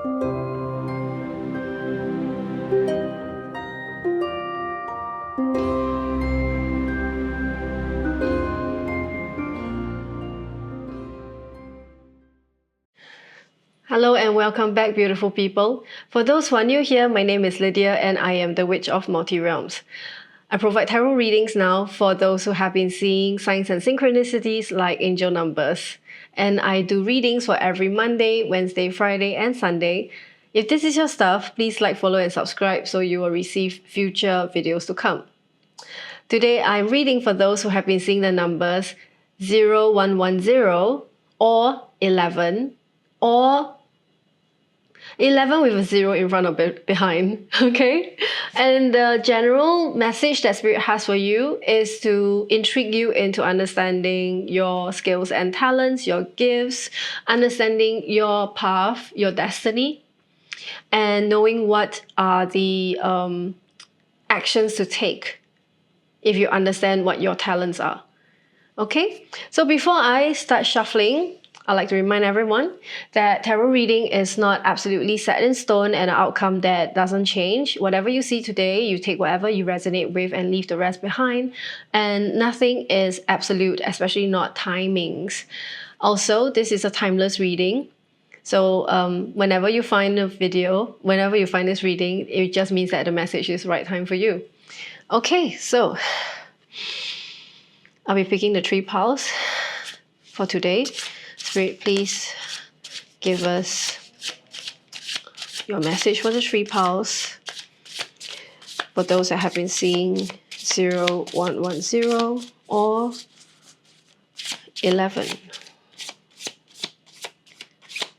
Hello and welcome back, beautiful people. For those who are new here, my name is Lydia and I am the Witch of Multirealms. I provide tarot readings now for those who have been seeing signs and synchronicities like angel numbers. And I do readings for every Monday, Wednesday, Friday, and Sunday. If this is your stuff, please like, follow, and subscribe so you will receive future videos to come. Today, I'm reading for those who have been seeing the numbers 0110 or 11 or 11 with a 0 in front or behind, okay? And the general message that Spirit has for you is to intrigue you into understanding your skills and talents, your gifts, understanding your path, your destiny, and knowing what are the actions to take if you understand what your talents are. Okay? So before I start shuffling, I'd like to remind everyone that tarot reading is not absolutely set in stone and an outcome that doesn't change. Whatever you see today, you take whatever you resonate with and leave the rest behind. And nothing is absolute, especially not timings. Also, this is a timeless reading. So whenever you find a video, whenever you find this reading, it just means that the message is the right time for you. Okay, so I'll be picking the 3 piles for today. Spirit, please give us your message for the 3 piles. For those that have been seeing 0110 or 11.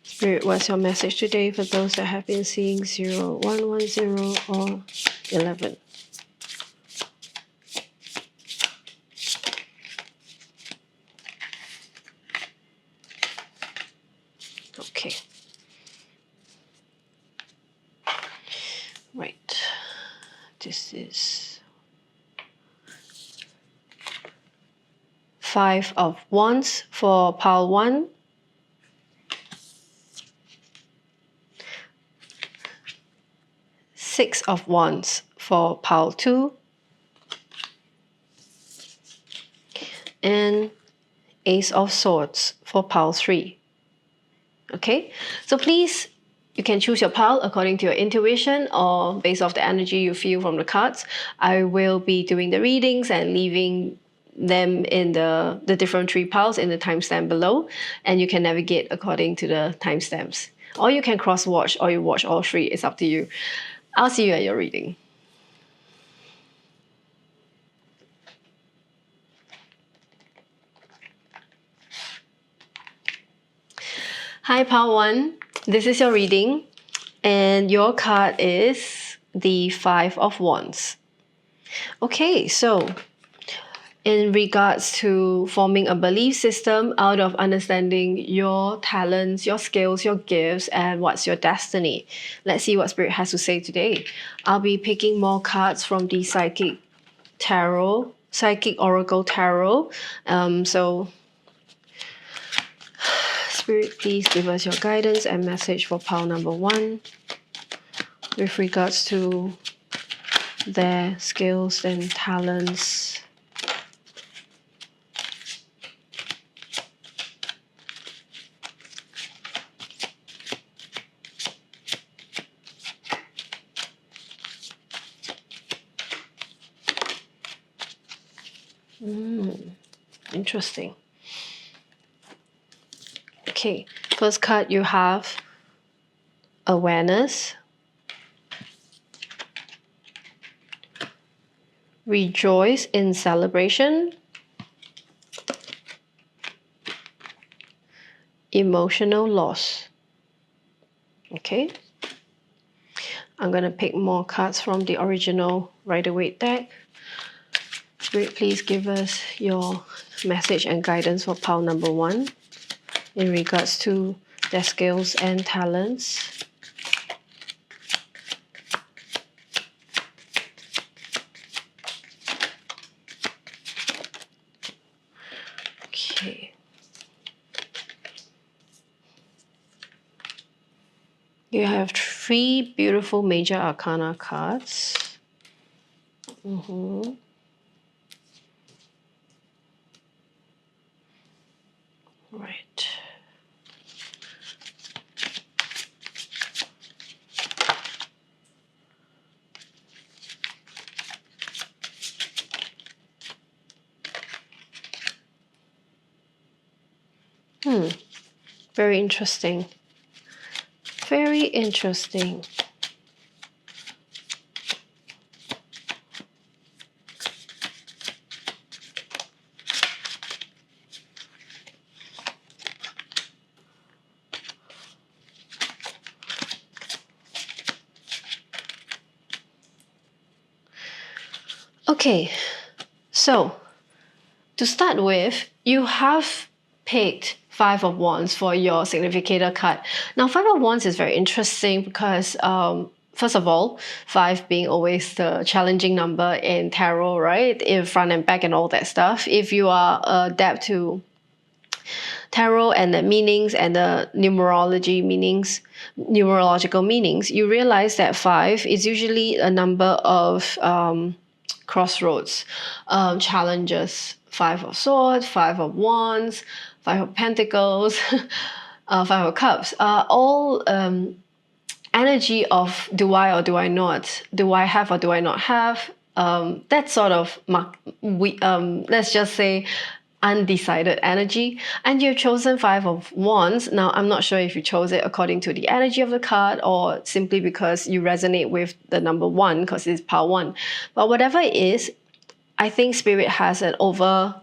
Spirit, what's your message today for those that have been seeing 0110 or 11? Okay. Right. This is 5 of Wands for pile 1. Six of Wands for pile 2. And Ace of Swords for pile 3. Okay, so please, you can choose your pile according to your intuition or based off the energy you feel from the cards. I will be doing the readings and leaving them in the different 3 piles in the timestamp below, and you can navigate according to the timestamps. Or you can cross-watch or you watch all 3, it's up to you. I'll see you at your reading. Hi, pile 1. This is your reading, and your card is the 5 of Wands. Okay, so in regards to forming a belief system out of understanding your talents, your skills, your gifts, and what's your destiny. Let's see what Spirit has to say today. I'll be picking more cards from the Psychic Oracle Tarot. So Spirit, please give us your guidance and message for pile number 1 with regards to their skills and talents. Interesting. Okay, first card you have awareness, rejoice in celebration, emotional loss. Okay, I'm going to pick more cards from the original Rider-Waite deck. Spirit, please give us your message and guidance for pile number 1 in regards to their skills and talents. Okay. You have 3 beautiful major arcana cards. Right. Very interesting. Very interesting. Okay, so to start with, you have picked 5 of Wands for your significator card. Now, 5 of Wands is very interesting because, first of all, 5 being always the challenging number in tarot, right? In front and back and all that stuff. If you are adept to tarot and the meanings and the numerological meanings, you realize that 5 is usually a number of crossroads, challenges. 5 of Swords, 5 of Wands, 5 of Pentacles, 5 of Cups are all energy of do I or do I not? Do I have or do I not have? That sort of, let's just say, undecided energy. And you've chosen 5 of Wands. Now, I'm not sure if you chose it according to the energy of the card or simply because you resonate with the number 1 because it's power 1. But whatever it is, I think Spirit has an over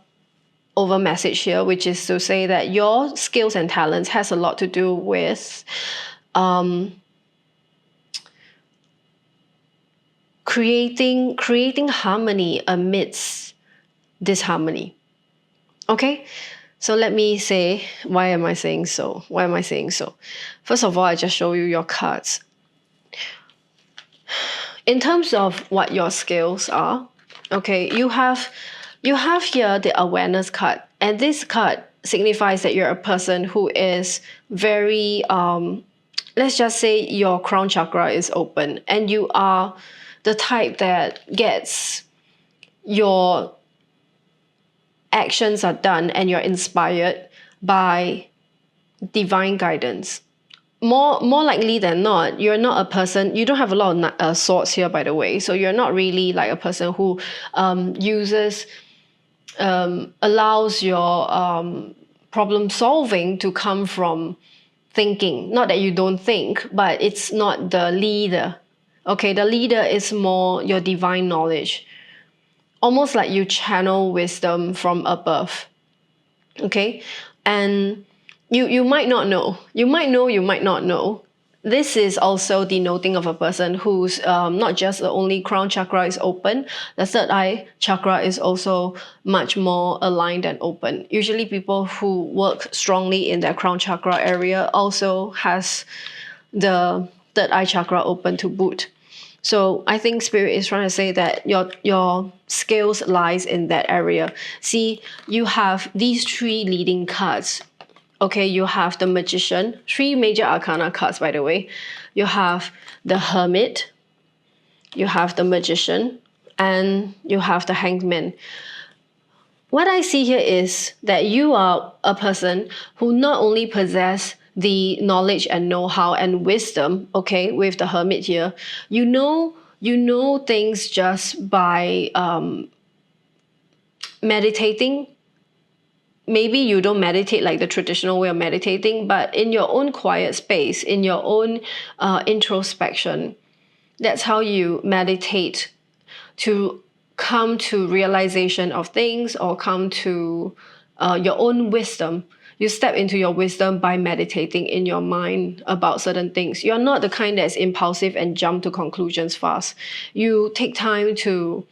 message here, which is to say that your skills and talents has a lot to do with creating harmony amidst disharmony. Okay, so let me say, why am I saying so? First of all, I just show you your cards. In terms of what your skills are, okay, you have here the awareness card, and this card signifies that you're a person who is very let's just say your crown chakra is open, and you are the type that gets your actions are done and you're inspired by divine guidance. More likely than not, you're not a person, you don't have a lot of swords here, by the way, so you're not really like a person who allows your problem solving to come from thinking. Not that you don't think, but it's not the leader. Okay, the leader is more your divine knowledge. Almost like you channel wisdom from above. Okay, and you might not know. You might not know. This is also denoting of a person who's not just the only crown chakra is open, the third eye chakra is also much more aligned and open. Usually people who work strongly in their crown chakra area also has the third eye chakra open to boot. So I think Spirit is trying to say that your skills lies in that area. See, you have these 3 leading cards. Okay, you have the Magician, 3 major arcana cards, by the way. You have the Hermit, you have the Magician, and you have the Hangman. What I see here is that you are a person who not only possess the knowledge and know-how and wisdom, okay, with the Hermit here, you know things just by meditating. Maybe you don't meditate like the traditional way of meditating, but in your own quiet space, in your own introspection, that's how you meditate to come to realization of things or come to your own wisdom. You step into your wisdom by meditating in your mind about certain things. You're not the kind that's impulsive and jump to conclusions fast. You take time to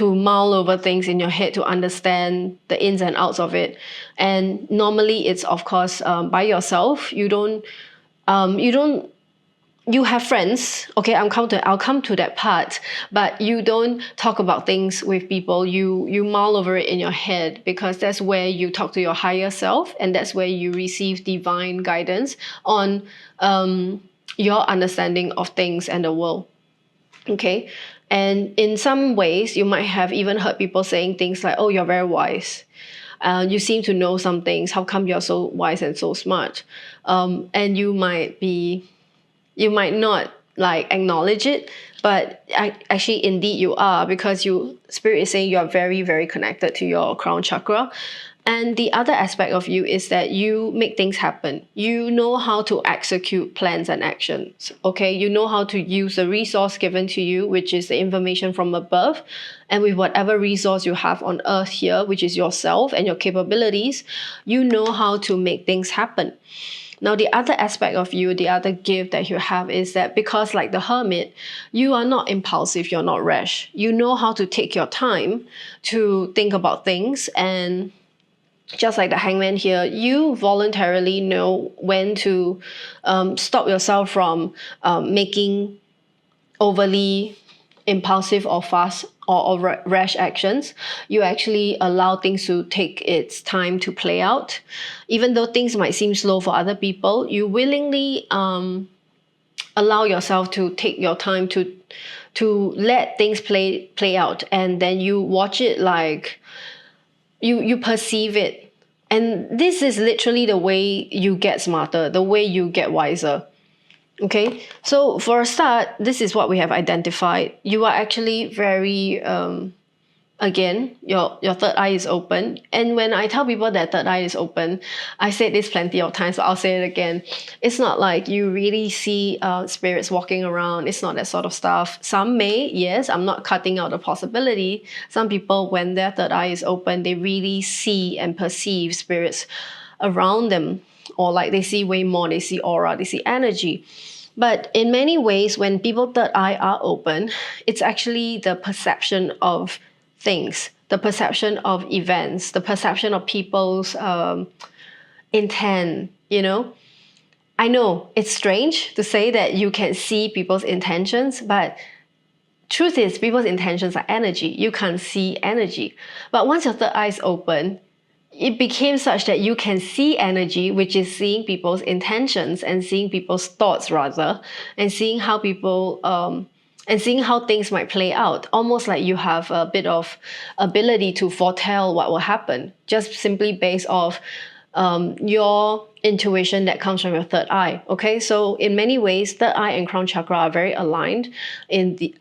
mull over things in your head to understand the ins and outs of it. And normally it's, of course, by yourself. You have friends, okay, I'll come to that part, but you don't talk about things with people. You mull over it in your head because that's where you talk to your higher self, and that's where you receive divine guidance on your understanding of things and the world. Okay. And in some ways, you might have even heard people saying things like, oh, you're very wise. You seem to know some things. How come you're so wise and so smart? And you might not like acknowledge it, but actually, indeed, you are, because Spirit is saying you are very, very connected to your crown chakra. And the other aspect of you is that you make things happen. You know how to execute plans and actions, okay? You know how to use the resource given to you, which is the information from above. And with whatever resource you have on earth here, which is yourself and your capabilities, you know how to make things happen. Now, the other aspect of you, the other gift that you have is that because, like the hermit, you are not impulsive, you're not rash. You know how to take your time to think about things, and just like the hangman here, you voluntarily know when to stop yourself from making overly impulsive or fast or rash actions. You actually allow things to take its time to play out. Even though things might seem slow for other people, you willingly allow yourself to take your time to let things play out, and then you watch it like you perceive it. And this is literally the way you get smarter, the way you get wiser. Okay, so for a start, this is what we have identified. You are actually very, again, your third eye is open. And when I tell people that third eye is open, I said this plenty of times, but I'll say it again. It's not like you really see spirits walking around. It's not that sort of stuff. Some may, yes, I'm not cutting out the possibility. Some people, when their third eye is open, they really see and perceive spirits around them. Or like they see way more, they see aura, they see energy. But in many ways, when people third eye are open, it's actually the perception of things, the perception of events, the perception of people's intent, you know. I know it's strange to say that you can see people's intentions, but truth is people's intentions are energy. You can't see energy. But once your third eye is open, it became such that you can see energy, which is seeing people's intentions and seeing people's thoughts rather, and seeing how people and seeing how things might play out, almost like you have a bit of ability to foretell what will happen, just simply based off your intuition that comes from your third eye. Okay, so in many ways, third eye and crown chakra are very aligned in the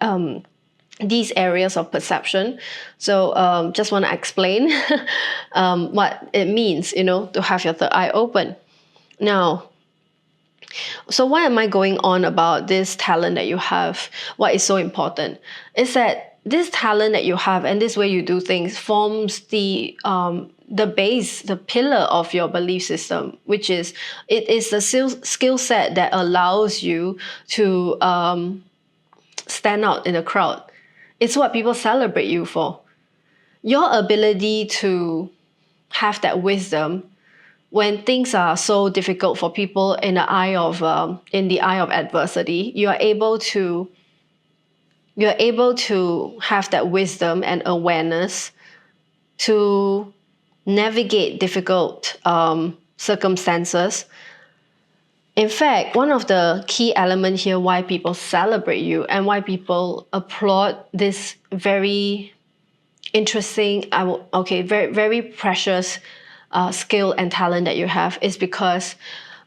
these areas of perception. So just want to explain what it means, you know, to have your third eye open. Now, so why am I going on about this talent that you have? What is so important is that this talent that you have and this way you do things forms the base, the pillar of your belief system, which is, it is the skill set that allows you to stand out in a crowd. It's what people celebrate you for. Your ability to have that wisdom when things are so difficult for people in the eye of adversity, you're able to have that wisdom and awareness to navigate difficult circumstances. In fact, one of the key elements here why people celebrate you and why people applaud this very interesting, very, very precious skill and talent that you have is because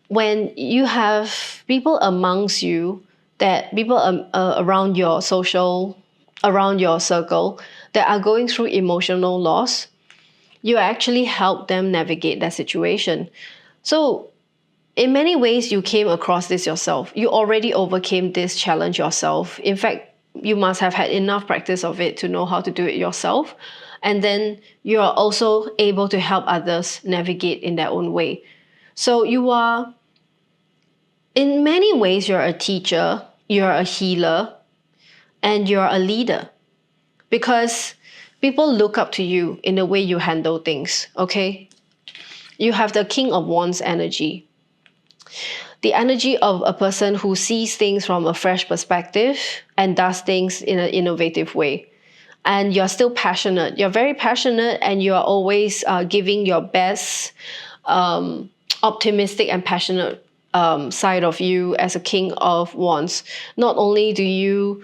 when you have people amongst you, that people around your circle that are going through emotional loss, you actually help them navigate that situation. So in many ways, you came across this yourself. You already overcame this challenge yourself. In fact, you must have had enough practice of it to know how to do it yourself. And then you are also able to help others navigate in their own way. So you are, in many ways, you're a teacher, you're a healer, and you're a leader. Because people look up to you in the way you handle things, okay? You have the King of Wands energy. The energy of a person who sees things from a fresh perspective and does things in an innovative way. And you're still passionate. You're very passionate and you're always giving your best, optimistic and passionate side of you as a King of Wands. Not only do you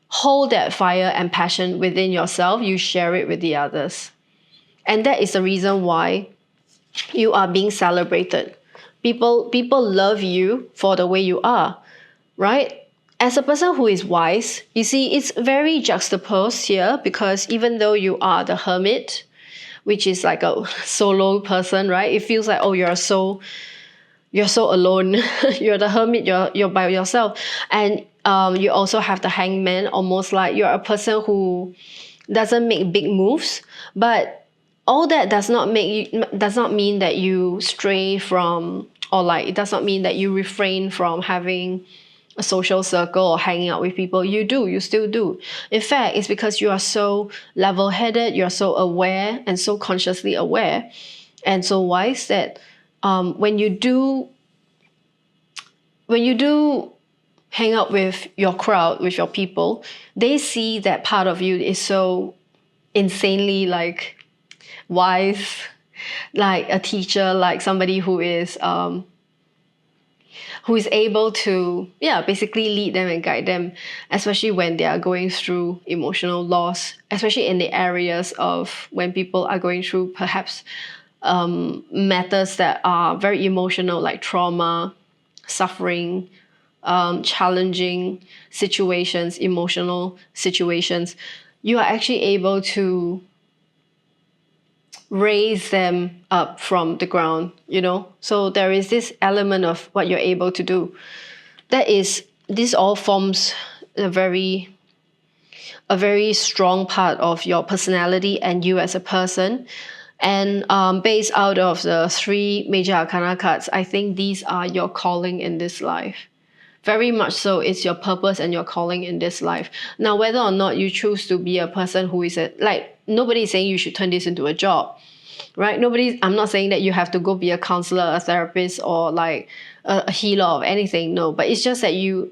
hold that fire and passion within yourself, you share it with the others. And that is the reason why you are being celebrated. People love you for the way you are, right? As a person who is wise, you see, it's very juxtaposed here, because even though you are the hermit, which is like a solo person, right? It feels like, oh, you're so alone. You're the hermit, you're by yourself. And you also have the hangman, almost like you're a person who doesn't make big moves, but all that does not mean that you stray from, or like it does not mean that you refrain from having a social circle or hanging out with people. You still do. In fact, it's because you are so level-headed, you're so aware and so consciously aware and so wise that when you do hang out with your crowd, with your people, they see that part of you is so insanely like wise, like a teacher, like somebody who is able to basically lead them and guide them, especially when they are going through emotional loss, especially in the areas of when people are going through perhaps matters that are very emotional, like trauma, suffering, challenging situations, emotional situations. You are actually able to raise them up from the ground, So there is this element of what you're able to do. This all forms a very strong part of your personality and you as a person. And based out of the 3 major arcana cards, I think these are your calling in this life. Very much so, it's your purpose and your calling in this life. Now, whether or not you choose to be a person who is nobody is saying you should turn this into a job, right? I'm not saying that you have to go be a counselor, a therapist, or like a healer of anything. No, but it's just that you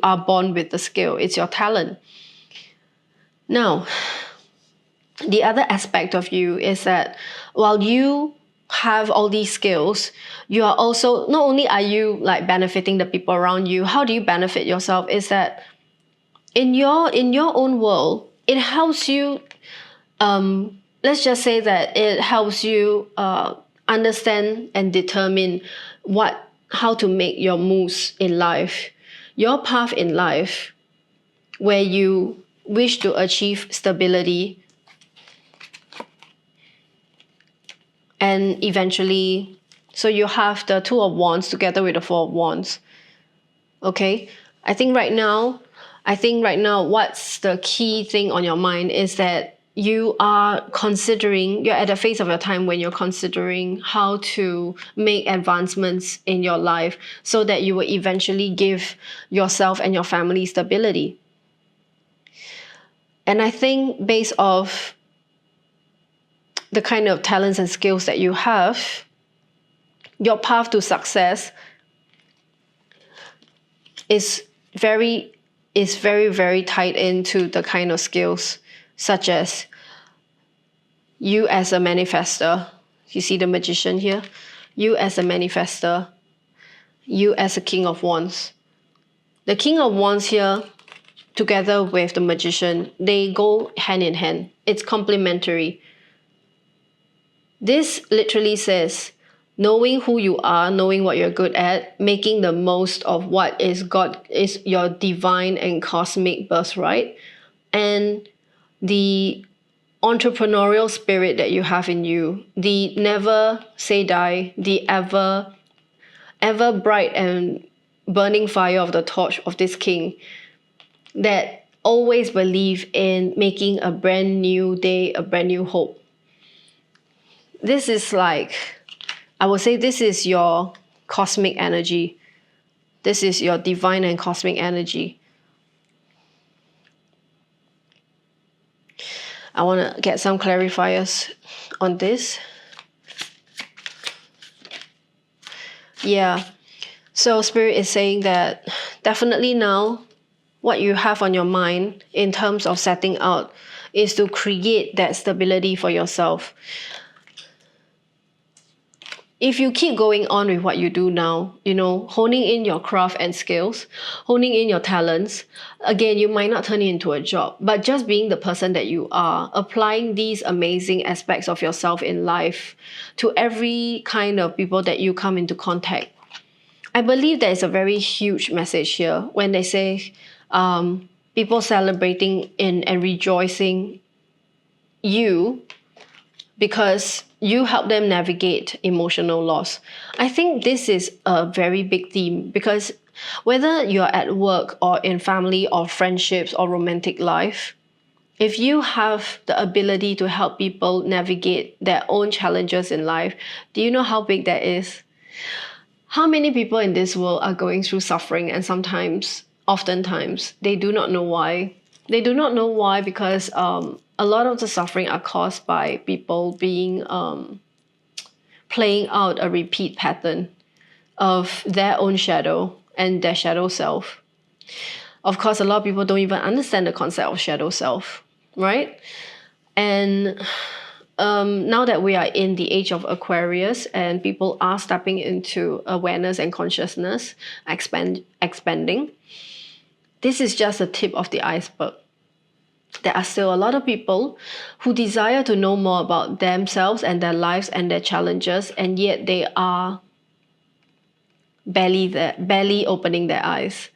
are born with the skill. It's your talent. Now, the other aspect of you is that while you have all these skills, you are also, not only are you like benefiting the people around you, how do you benefit yourself is that in your own world, it helps you, let's just say that it helps you understand and determine how to make your moves in life, your path in life, where you wish to achieve stability and eventually, so you have the 2 of Wands together with the 4 of Wands. Okay? I think right now, what's the key thing on your mind is that you're at a phase of your time when you're considering how to make advancements in your life so that you will eventually give yourself and your family stability. And I think based off the kind of talents and skills that you have, your path to success is very, very tied into the kind of skills such as you as a manifester. You see the magician here? You as a manifester, you as a King of Wands. The King of Wands here, together with the magician, they go hand in hand. It's complementary. This literally says knowing who you are, knowing what you're good at, making the most of what is your divine and cosmic birthright, and the entrepreneurial spirit that you have in you, the never say die, the ever bright and burning fire of the torch of this king that always believe in making a brand new day, a brand new hope. This is like, I would say this is your cosmic energy. This is your divine and cosmic energy. I want to get some clarifiers on this. Yeah. So Spirit is saying that definitely now what you have on your mind in terms of setting out is to create that stability for yourself. if you keep going on with what you do now, honing in your craft and skills, honing in your talents, again, you might not turn it into a job, but just being the person that you are, applying these amazing aspects of yourself in life to every kind of people that you come into contact. I believe there is a very huge message here when they say people celebrating and rejoicing you because you help them navigate emotional loss. I think this is a very big theme because whether you're at work or in family or friendships or romantic life, if you have the ability to help people navigate their own challenges in life, do you know how big that is? How many people in this world are going through suffering and oftentimes, they do not know why. They do not know why because a lot of the suffering are caused by people being playing out a repeat pattern of their own shadow and their shadow self. Of course, a lot of people don't even understand the concept of shadow self, right? And now that we are in the age of Aquarius and people are stepping into awareness and consciousness, expanding, this is just the tip of the iceberg. There are still a lot of people who desire to know more about themselves and their lives and their challenges, and yet they are barely opening their eyes.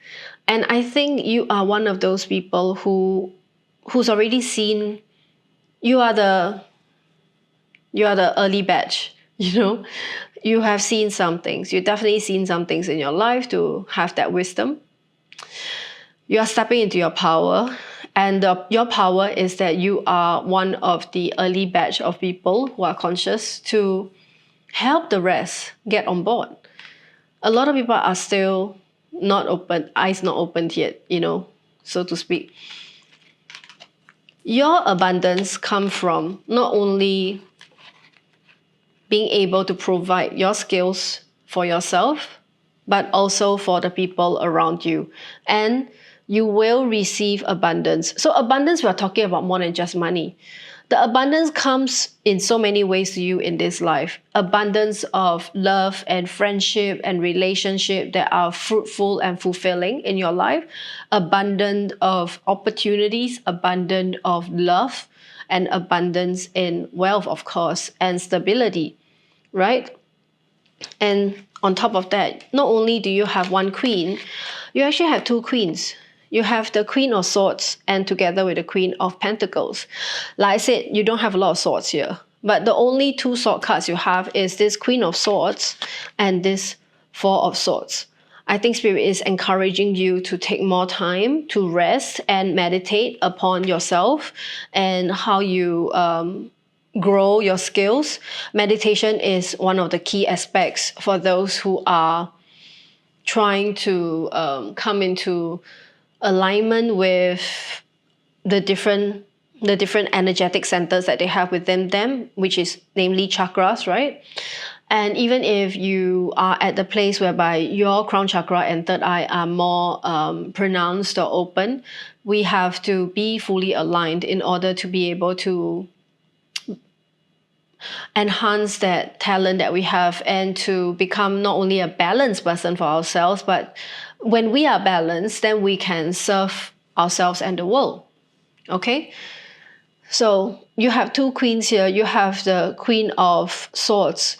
And I think you are one of those people who's already seen. You are the early batch, You have seen some things. You've definitely seen some things in your life to have that wisdom. You are stepping into your power. And your power is that you are one of the early batch of people who are conscious to help the rest get on board. A lot of people are still not open, eyes not opened yet, so to speak. Your abundance comes from not only being able to provide your skills for yourself, but also for the people around you. And you will receive abundance. So abundance, we're talking about more than just money. The abundance comes in so many ways to you in this life. Abundance of love and friendship and relationship that are fruitful and fulfilling in your life. Abundance of opportunities, abundance of love, and abundance in wealth, of course, and stability, right? And on top of that, not only do you have one queen, you actually have two queens. You have the Queen of Swords and together with the Queen of Pentacles. Like I said, you don't have a lot of swords here. But the only two sword cards you have is this Queen of Swords and this Four of Swords. I think Spirit is encouraging you to take more time to rest and meditate upon yourself and how you grow your skills. Meditation is one of the key aspects for those who are trying to come into alignment with the different energetic centers that they have within them, which is namely chakras, right? And even if you are at the place whereby your crown chakra and third eye are more pronounced or open, we have to be fully aligned in order to be able to enhance that talent that we have and to become not only a balanced person for ourselves, but when we are balanced, then we can serve ourselves and the world. Okay? So you have two queens here. You have the Queen of Swords.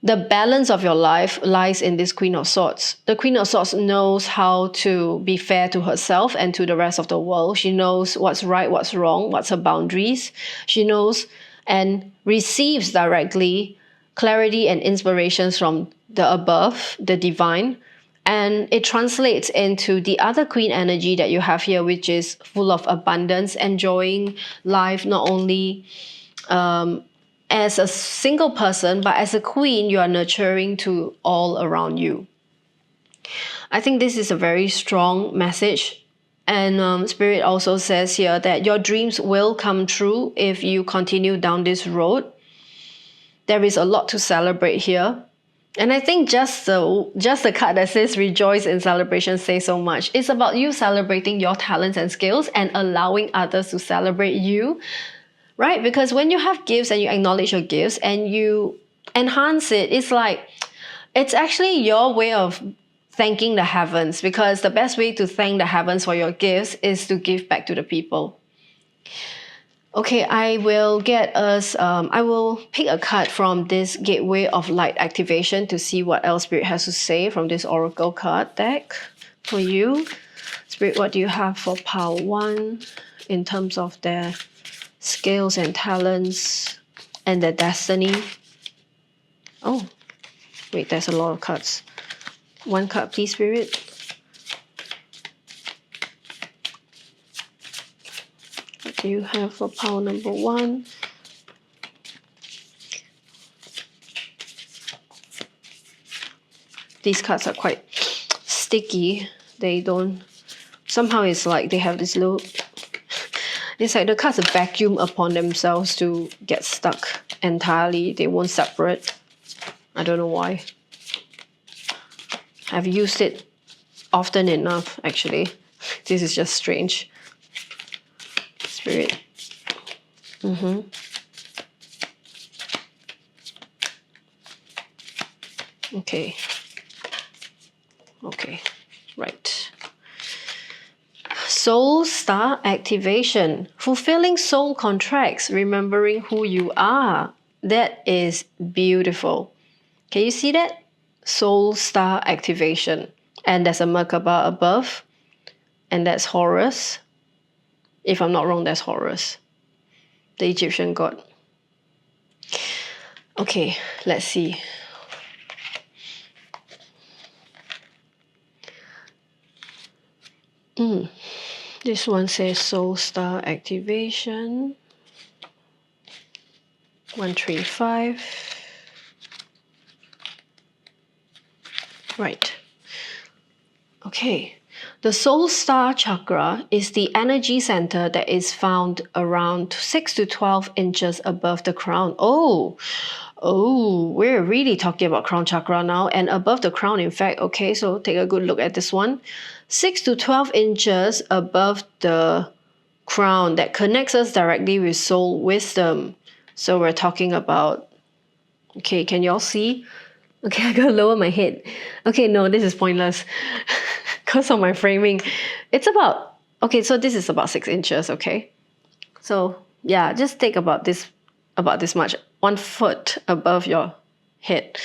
The balance of your life lies in this Queen of Swords. The Queen of Swords knows how to be fair to herself and to the rest of the world. She knows what's right, what's wrong, what's her boundaries. She knows and receives directly clarity and inspirations from the above, the divine. And it translates into the other queen energy that you have here, which is full of abundance, enjoying life not only as a single person, but as a queen, you are nurturing to all around you. I think this is a very strong message. And Spirit also says here that your dreams will come true if you continue down this road. There is a lot to celebrate here. And I think just the card that says rejoice in celebration says so much. It's about you celebrating your talents and skills and allowing others to celebrate you, right? Because when you have gifts and you acknowledge your gifts and you enhance it. It's actually your way of thanking the heavens, because the best way to thank the heavens for your gifts is to give back to the people. Okay, I will pick a card from this Gateway of Light activation to see what else Spirit has to say from this Oracle card deck for you. Spirit, what do you have for Pile 1 in terms of their skills and talents and their destiny? Oh, wait, there's a lot of cards. One card, please, Spirit. What do you have for Pile number 1? These cards are quite sticky. They don't... Somehow it's like they have this little... It's like the cards vacuum upon themselves to get stuck entirely. They won't separate. I don't know why. I've used it often enough, actually. This is just strange. Spirit. Okay. Okay. Right. Soul Star activation. Fulfilling soul contracts. Remembering who you are. That is beautiful. Can you see that? Soul Star activation. And there's a Merkaba above. And that's Horus. If I'm not wrong, that's Horus, the Egyptian god. Okay, let's see. This one says Soul Star activation. 135. Right. Okay. The Soul Star chakra is the energy center that is found around 6 to 12 inches above the crown. Oh, we're really talking about crown chakra now, and above the crown, in fact. Okay, so take a good look at this one. 6 to 12 inches above the crown that connects us directly with soul wisdom. So we're talking about, okay, can you all see? Okay, I gotta lower my head. Okay, no, this is pointless. Because of my framing. It's about, okay, so this is about 6 inches, okay? So yeah, just take about this much, 1 foot above your head.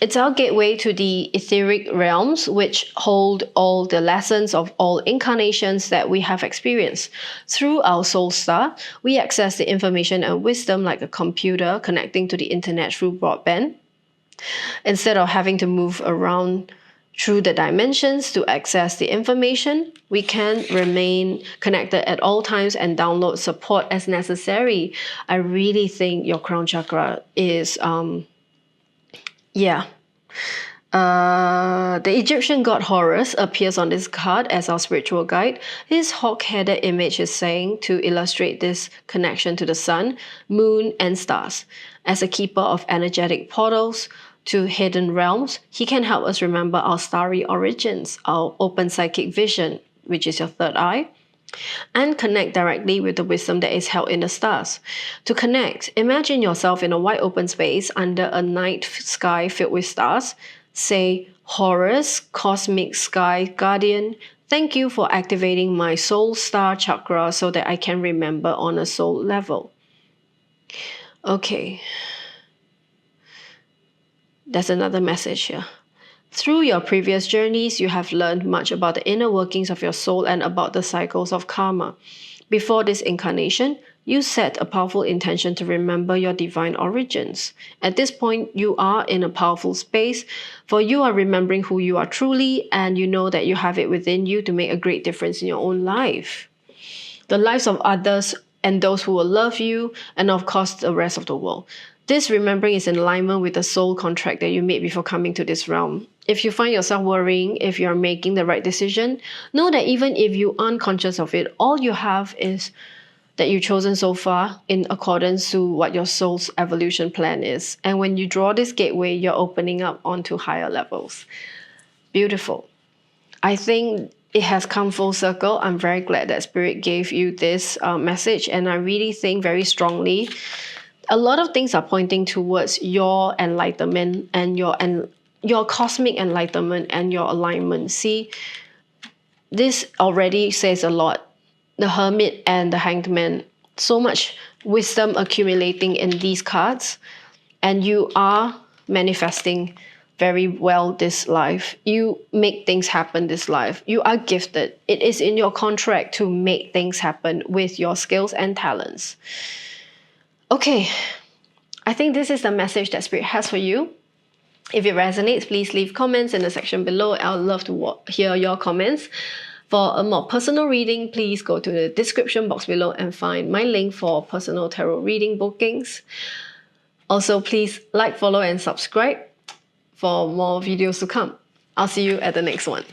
It's our gateway to the etheric realms, which hold all the lessons of all incarnations that we have experienced. Through our soul star, we access the information and wisdom like a computer connecting to the internet through broadband. Instead of having to move around through the dimensions to access the information, we can remain connected at all times and download support as necessary. I really think your crown chakra is, The Egyptian god Horus appears on this card as our spiritual guide. His hawk-headed image is saying to illustrate this connection to the sun, moon, and stars. As a keeper of energetic portals to hidden realms, he can help us remember our starry origins, our open psychic vision, which is your third eye, and connect directly with the wisdom that is held in the stars. To connect, imagine yourself in a wide open space under a night sky filled with stars. Say, Horus, cosmic sky guardian, thank you for activating my soul star chakra so that I can remember on a soul level. Okay. There's another message here. Through your previous journeys, you have learned much about the inner workings of your soul and about the cycles of karma. Before this incarnation, you set a powerful intention to remember your divine origins. At this point, you are in a powerful space, for you are remembering who you are truly, and you know that you have it within you to make a great difference in your own life, the lives of others, and those who will love you, and of course, the rest of the world. This remembering is in alignment with the soul contract that you made before coming to this realm. If you find yourself worrying if you are making the right decision, know that even if you aren't conscious of it, all you have is that you've chosen so far in accordance to what your soul's evolution plan is. And when you draw this gateway, you're opening up onto higher levels. Beautiful. I think it has come full circle. I'm very glad that Spirit gave you this message, and I really think very strongly a lot of things are pointing towards your enlightenment and your cosmic enlightenment and your alignment. See, this already says a lot. The Hermit and the Hanged Man, so much wisdom accumulating in these cards, and you are manifesting very well this life. You make things happen this life. You are gifted. It is in your contract to make things happen with your skills and talents. Okay, I think this is the message that Spirit has for you. If it resonates, please leave comments in the section below. I would love to hear your comments. For a more personal reading, please go to the description box below and find my link for personal tarot reading bookings. Also, please like, follow, and subscribe for more videos to come. I'll see you at the next one.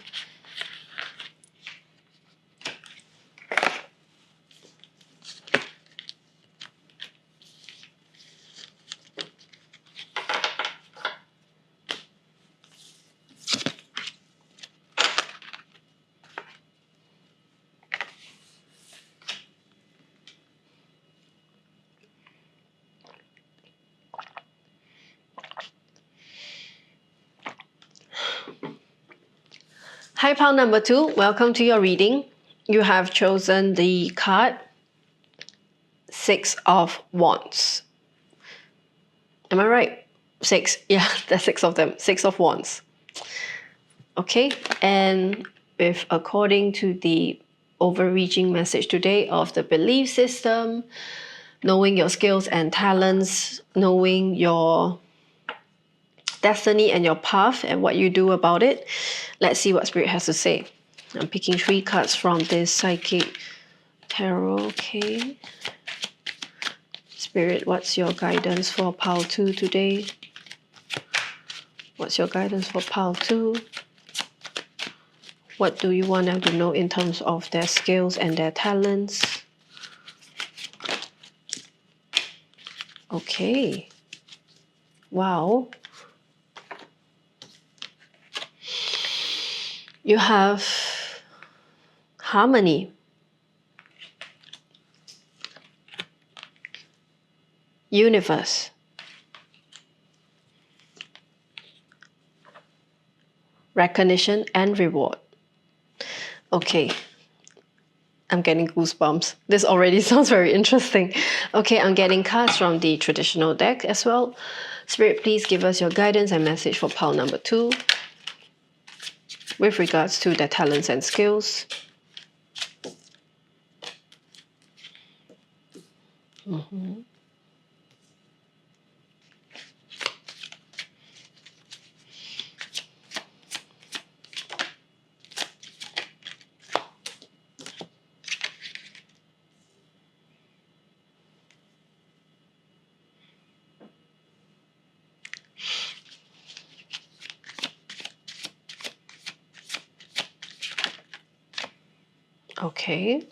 Hi, pile number 2. Welcome to your reading. You have chosen the card 6 of Wands. Am I right? 6. Yeah, there's 6 of them. 6 of Wands. Okay, and according to the overreaching message today of the belief system, knowing your skills and talents, knowing your destiny and your path and what you do about it. Let's see what Spirit has to say. I'm picking 3 cards from this psychic tarot. Okay, Spirit, what's your guidance for pile 2 today? What's your guidance for pile 2? What do you want them to know in terms of their skills and their talents? Okay, wow. You have harmony, universe, recognition, and reward. Okay, I'm getting goosebumps. This already sounds very interesting. Okay, I'm getting cards from the traditional deck as well. Spirit, please give us your guidance and message for pile number 2. With regards to their talents and skills. Okay.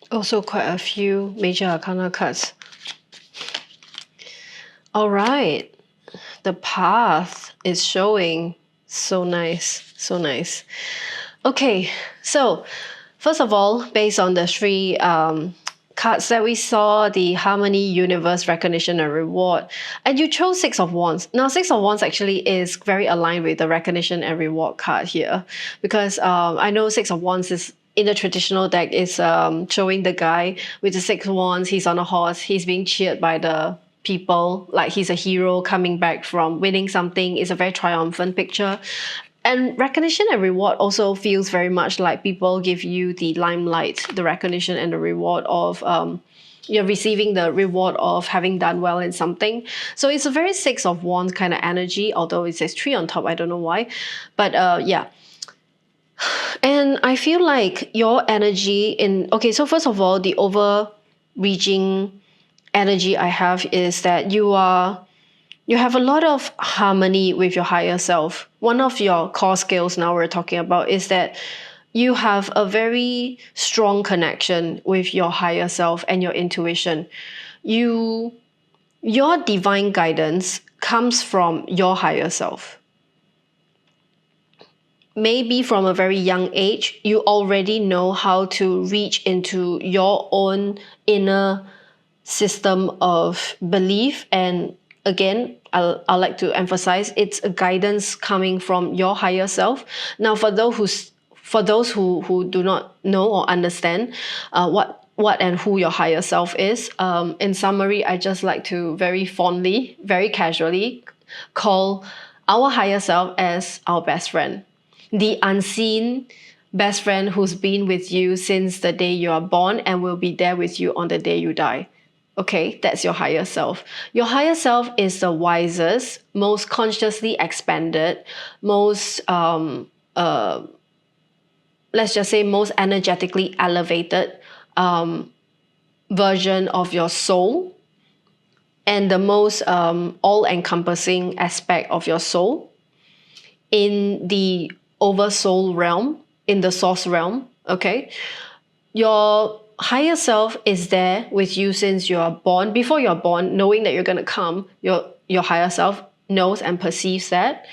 Also quite a few major arcana cards. All right, the path is showing. So nice, so nice. Okay, so first of all, based on the 3 cards that we saw, the harmony, universe, recognition, and reward, and you chose 6 of Wands. Now 6 of Wands actually is very aligned with the recognition and reward card here, because I know 6 of Wands is in the traditional deck is showing the guy with the 6 wands. He's on a horse. He's being cheered by the people, like he's a hero coming back from winning something. It's a very triumphant picture. And recognition and reward also feels very much like people give you the limelight, the recognition and the reward of you're receiving the reward of having done well in something. So it's a very 6 of Wands kind of energy, although it says 3 on top. I don't know why. But yeah. And I feel like your energy in... Okay, so first of all, the overreaching energy I have is that you have a lot of harmony with your higher self. one of your core skills now we're talking about is that you have a very strong connection with your higher self and your intuition. Your divine guidance comes from your higher self. Maybe from a very young age, you already know how to reach into your own inner system of belief. And again, I'll like to emphasize it's a guidance coming from your higher self. Now, for those who do not know or understand what and who your higher self is, in summary, I just like to very fondly, very casually call our higher self as our best friend. The unseen best friend who's been with you since the day you are born and will be there with you on the day you die. Okay, that's your higher self. Your higher self is the wisest, most consciously expanded, most, let's just say, most energetically elevated version of your soul, and the most all-encompassing aspect of your soul in the oversoul realm, in the source realm. Okay, your higher self is there with you since you are born. Before you're born, knowing that you're going to come, your higher self knows and perceives that.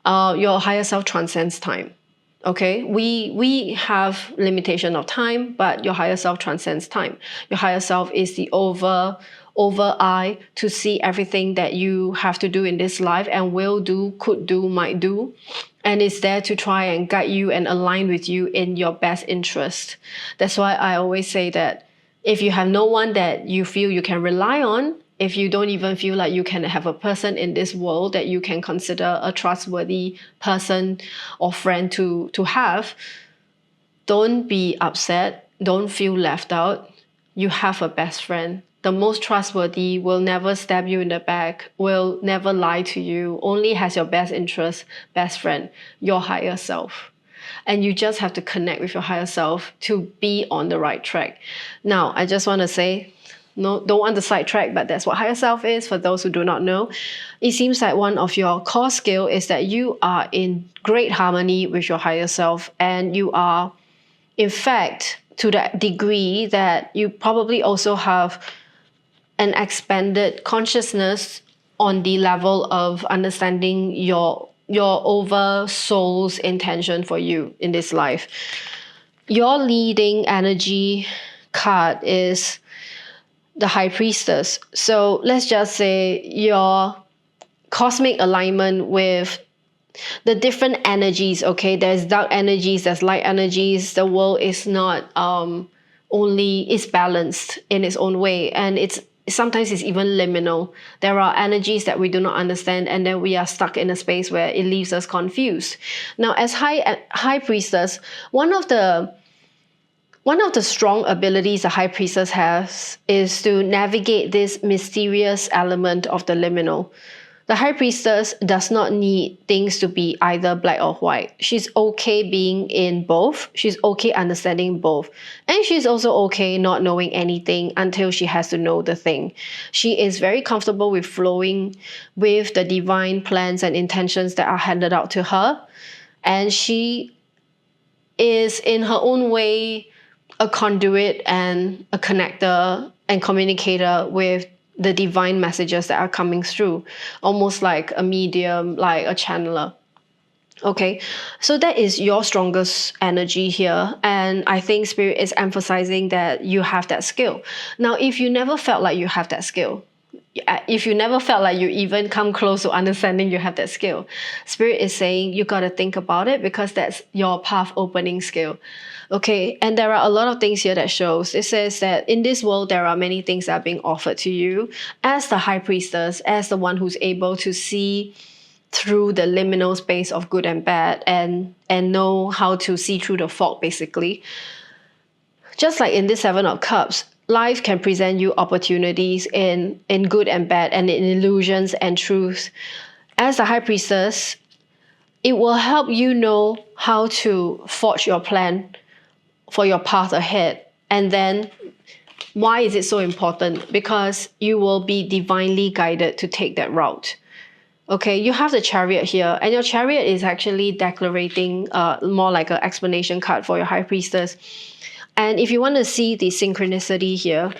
Your higher self transcends time. Okay, we have limitation of time, but your higher self transcends time. Your higher self is the over eye to see everything that you have to do in this life and will do, could do, might do. And it's there to try and guide you and align with you in your best interest. That's why I always say that if you have no one that you feel you can rely on, if you don't even feel like you can have a person in this world that you can consider a trustworthy person or friend to have, don't be upset. Don't feel left out. You have a best friend. The most trustworthy, will never stab you in the back, will never lie to you, only has your best interest, best friend, your higher self. And you just have to connect with your higher self to be on the right track. Now, I just want to say, no, don't want to sidetrack, but that's what higher self is for those who do not know. It seems like one of your core skills is that you are in great harmony with your higher self, and you are, in fact, to that degree that you probably also have an expanded consciousness on the level of understanding your over soul's intention for you in this life. Your leading energy card is the High Priestess. So let's just say your cosmic alignment with the different energies. Okay, there's dark energies, there's light energies. The world is not it's balanced in its own way, and sometimes it's even liminal. There are energies that we do not understand, and then we are stuck in a space where it leaves us confused. Now, as High Priestess, one of the strong abilities a High Priestess has is to navigate this mysterious element of the liminal. The High Priestess does not need things to be either black or white. She's okay being in both. She's okay understanding both. And she's also okay not knowing anything until she has to know the thing. She is very comfortable with flowing with the divine plans and intentions that are handed out to her. And she is, in her own way, a conduit and a connector and communicator with the divine messages that are coming through, almost like a medium, like a channeler. Okay, so that is your strongest energy here, and I think Spirit is emphasizing that you have that skill. Now, if you never felt like you have that skill, if you never felt like you even come close to understanding you have that skill, Spirit is saying you got to think about it, because that's your path opening skill. Okay, and there are a lot of things here that shows. It says that in this world, there are many things that are being offered to you as the High Priestess, as the one who's able to see through the liminal space of good and bad, and know how to see through the fog, basically. Just like in this Seven of Cups, life can present you opportunities in good and bad, and in illusions and truth. As the High Priestess, it will help you know how to forge your plan for your path ahead. And then, why is it so important? Because you will be divinely guided to take that route. Okay, you have the chariot here, and your chariot is actually declarating more like an explanation card for your high priestess. And if you want to see the synchronicity here,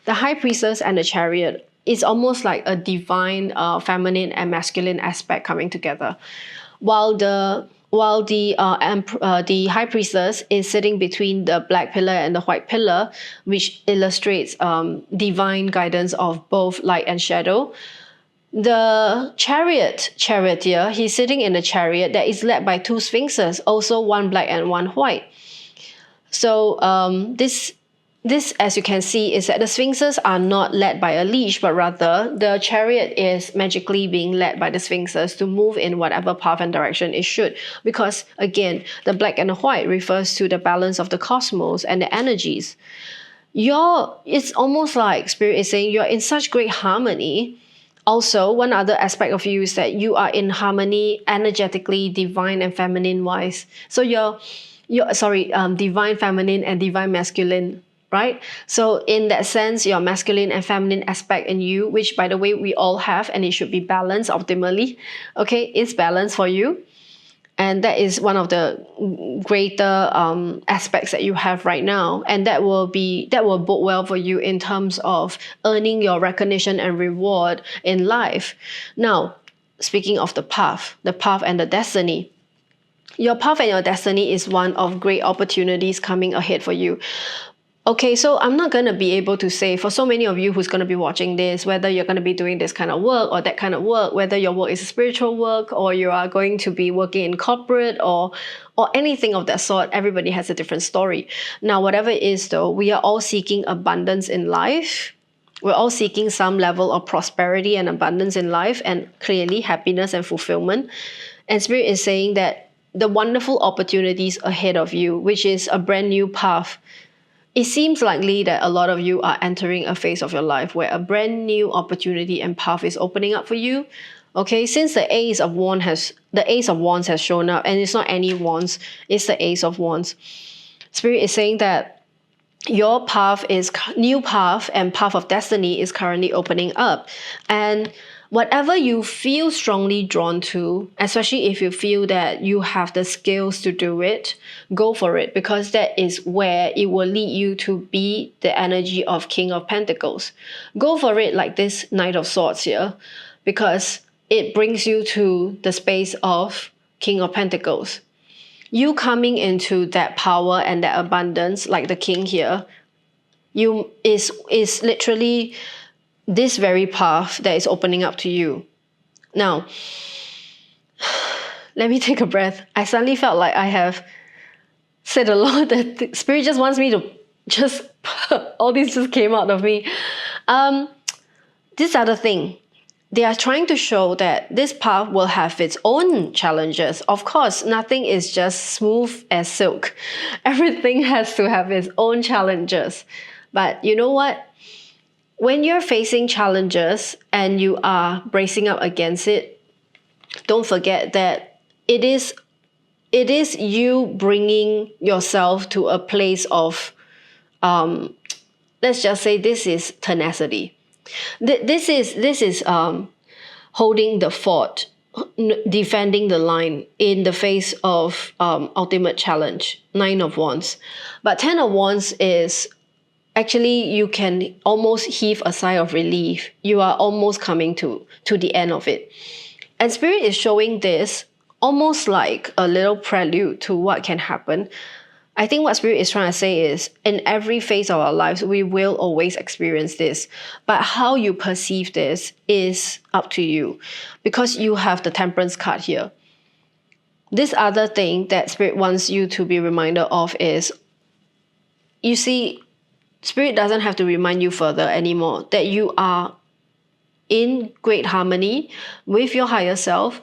the high priestess and the chariot is almost like a divine feminine and masculine aspect coming together, while the high priestess is sitting between the black pillar and the white pillar, which illustrates divine guidance of both light and shadow. The charioteer, he's sitting in a chariot that is led by two sphinxes, also one black and one white. So this, as you can see, is that the sphinxes are not led by a leash, but rather the chariot is magically being led by the sphinxes to move in whatever path and direction it should. Because again, the black and the white refers to the balance of the cosmos and the energies. It's almost like Spirit is saying you're in such great harmony. Also, one other aspect of you is that you are in harmony energetically, divine and feminine wise. So divine feminine and divine masculine, right? So in that sense, your masculine and feminine aspect in you, which by the way, we all have, and it should be balanced ultimately. Okay, it's balanced for you. And that is one of the greater aspects that you have right now. And that will bode well for you in terms of earning your recognition and reward in life. Now, speaking of the path and the destiny. Your path and your destiny is one of great opportunities coming ahead for you. Okay, so I'm not going to be able to say for so many of you who's going to be watching this, whether you're going to be doing this kind of work or that kind of work, whether your work is spiritual work or you are going to be working in corporate or anything of that sort. Everybody has a different story. Now, whatever it is though, we are all seeking abundance in life. We're all seeking some level of prosperity and abundance in life, and clearly happiness and fulfillment. And Spirit is saying that the wonderful opportunities ahead of you, which is a brand new path. It seems likely that a lot of you are entering a phase of your life where a brand new opportunity and path is opening up for you. Okay, since the Ace of Wands has shown up, and it's not any wands, it's the Ace of Wands. Spirit is saying that your new path and path of destiny is currently opening up. And whatever you feel strongly drawn to, especially if you feel that you have the skills to do it, go for it, because that is where it will lead you to be the energy of King of Pentacles. Go for it like this Knight of Swords here, because it brings you to the space of King of Pentacles. You coming into that power and that abundance like the King here, is literally this very path that is opening up to you. Now, let me take a breath. I suddenly felt like I have said a lot that Spirit just wants me to just, all this just came out of me. This other thing, they are trying to show that this path will have its own challenges. Of course, nothing is just smooth as silk. Everything has to have its own challenges. But you know what? When you're facing challenges and you are bracing up against it, don't forget that it is you bringing yourself to a place of, let's just say this is tenacity. This is holding the fort, defending the line in the face of ultimate challenge, 9 of Wands. But 10 of Wands is actually, you can almost heave a sigh of relief. You are almost coming to the end of it. And Spirit is showing this almost like a little prelude to what can happen. I think what Spirit is trying to say is, in every phase of our lives, we will always experience this. But how you perceive this is up to you, because you have the Temperance card here. This other thing that Spirit wants you to be reminded of is, you see, Spirit doesn't have to remind you further anymore that you are in great harmony with your higher self.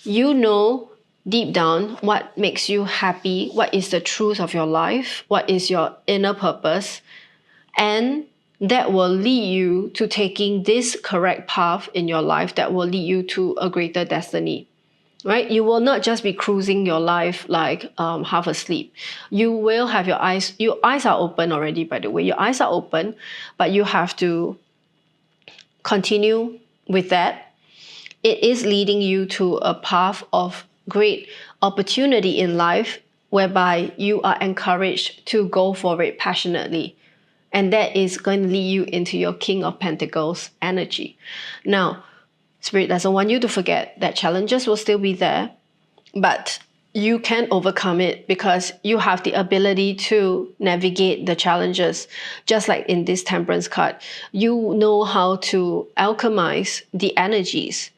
You know deep down what makes you happy, what is the truth of your life, what is your inner purpose, and that will lead you to taking this correct path in your life that will lead you to a greater destiny. Right? You will not just be cruising your life like half asleep. You will have your eyes are open already, by the way. Your eyes are open, but you have to continue with that it is leading you to a path of great opportunity in life whereby you are encouraged to go for it passionately. And that is going to lead you into your King of Pentacles energy. Now, Spirit doesn't want you to forget that challenges will still be there, but you can overcome it because you have the ability to navigate the challenges. Just like in this Temperance card, you know how to alchemize the energies.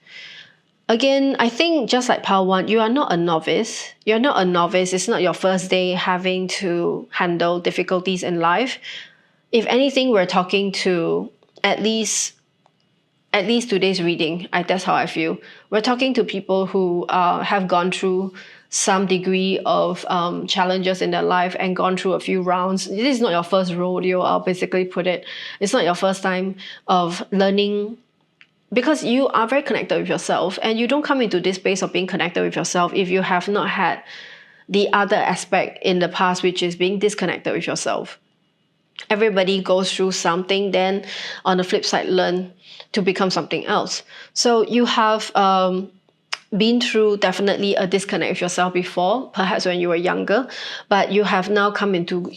Again, I think just like Pile 1, you are not a novice. You're not a novice. It's not your first day having to handle difficulties in life. If anything, we're talking to at least today's reading. That's how I feel. We're talking to people who have gone through some degree of challenges in their life and gone through a few rounds. This is not your first rodeo, I'll basically put it. It's not your first time of learning, because you are very connected with yourself, and you don't come into this space of being connected with yourself if you have not had the other aspect in the past, which is being disconnected with yourself. Everybody goes through something, then on the flip side, learn to become something else. So you have been through definitely a disconnect with yourself before, perhaps when you were younger, but you have now come into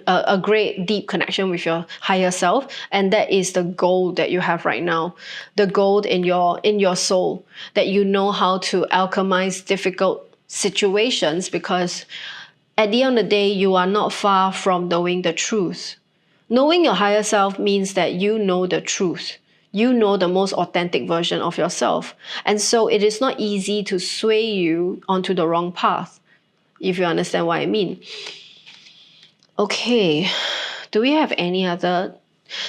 a great deep connection with your higher self, and that is the gold that you have right now, the gold in your soul, that you know how to alchemize difficult situations, because at the end of the day, you are not far from knowing the truth. Knowing your higher self means that you know the truth. You know the most authentic version of yourself. And so it is not easy to sway you onto the wrong path, if you understand what I mean. Okay, do we have any other?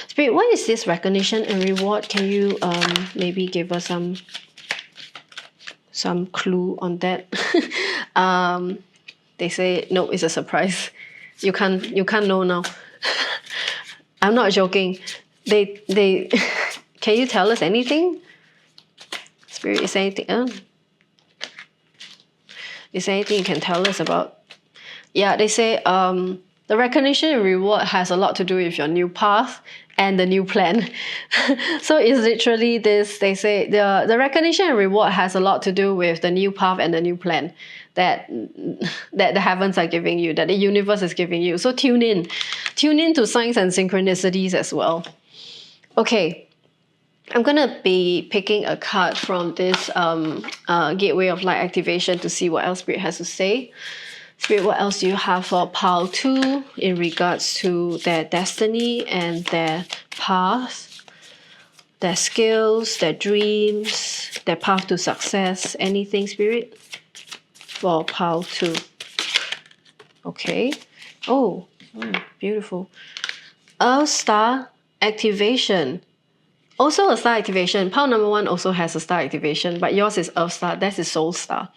Spirit, what is this recognition and reward? Can you maybe give us some clue on that? They say, no, it's a surprise. You can't know now. I'm not joking. They can you tell us anything? Spirit, is there anything? Is there anything you can tell us about? Yeah, they say the recognition and reward has a lot to do with your new path and the new plan. So it's literally this. They say the recognition and reward has a lot to do with the new path and the new plan that the heavens are giving you, that the universe is giving you. So tune in to signs and synchronicities as well. Okay. I'm going to be picking a card from this Gateway of Light activation to see what else Spirit has to say. Spirit, what else do you have for Pile 2 in regards to their destiny and their path, their skills, their dreams, their path to success? Anything, Spirit, for Pile 2? Okay. Oh, beautiful. Earth Star activation. Also a star activation. Pile number 1 also has a star activation, but yours is Earth Star. That is Soul Star.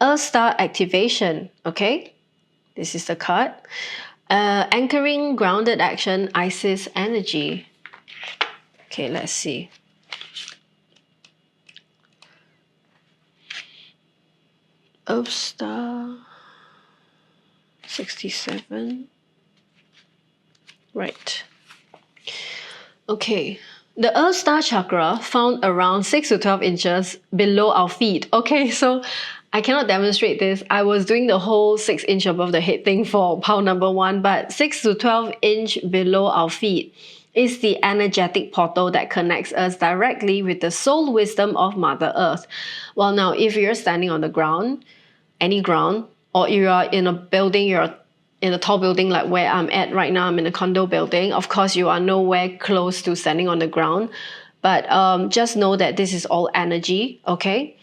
Earth Star activation. Okay, this is the card. Anchoring grounded action, Isis energy. Okay, let's see. Earth Star 67. Right. Okay. The Earth Star chakra found around 6 to 12 inches below our feet. Okay, so I cannot demonstrate this. I was doing the whole 6 inch above the head thing for Pile number 1, but 6 to 12 inch below our feet is the energetic portal that connects us directly with the soul wisdom of Mother Earth. Well, now, if you're standing on the ground, any ground, or you are in a building, you're in a tall building like where I'm at right now, I'm in a condo building. Of course, you are nowhere close to standing on the ground, but just know that this is all energy, okay?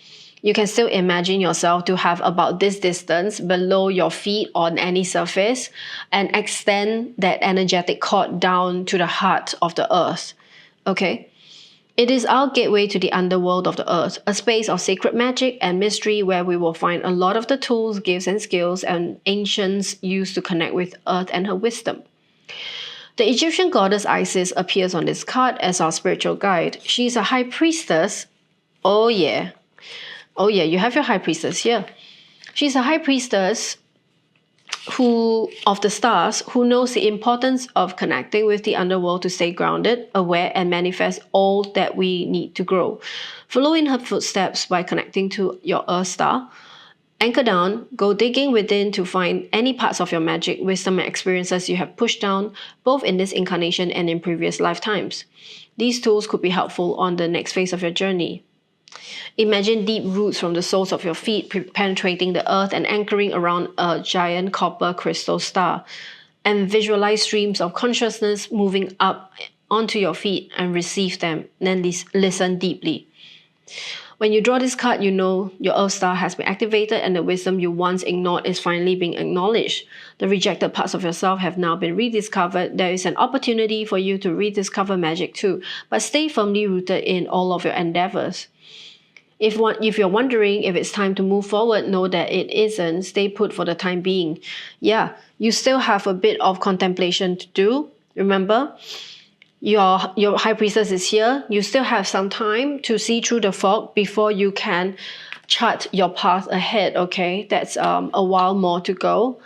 You can still imagine yourself to have about this distance below your feet on any surface and extend that energetic cord down to the heart of the earth, okay? It is our gateway to the underworld of the earth, a space of sacred magic and mystery where we will find a lot of the tools, gifts, and skills and ancients used to connect with earth and her wisdom. The Egyptian goddess Isis appears on this card as our spiritual guide. She is a high priestess. Oh yeah. Oh yeah, you have your high priestess here. She's a high priestess of the stars who knows the importance of connecting with the underworld to stay grounded, aware, and manifest all that we need to grow. Follow in her footsteps by connecting to your Earth star. Anchor down, go digging within to find any parts of your magic, wisdom, and experiences you have pushed down, both in this incarnation and in previous lifetimes. These tools could be helpful on the next phase of your journey. Imagine deep roots from the soles of your feet penetrating the earth and anchoring around a giant copper crystal star. And visualize streams of consciousness moving up onto your feet and receive them. Then listen deeply. When you draw this card, you know your Earth star has been activated and the wisdom you once ignored is finally being acknowledged. The rejected parts of yourself have now been rediscovered. There is an opportunity for you to rediscover magic too, but stay firmly rooted in all of your endeavors. If you're wondering if it's time to move forward, know that it isn't. Stay put for the time being. Yeah, you still have a bit of contemplation to do. Remember, your high priestess is here. You still have some time to see through the fog before you can chart your path ahead, okay? That's a while more to go.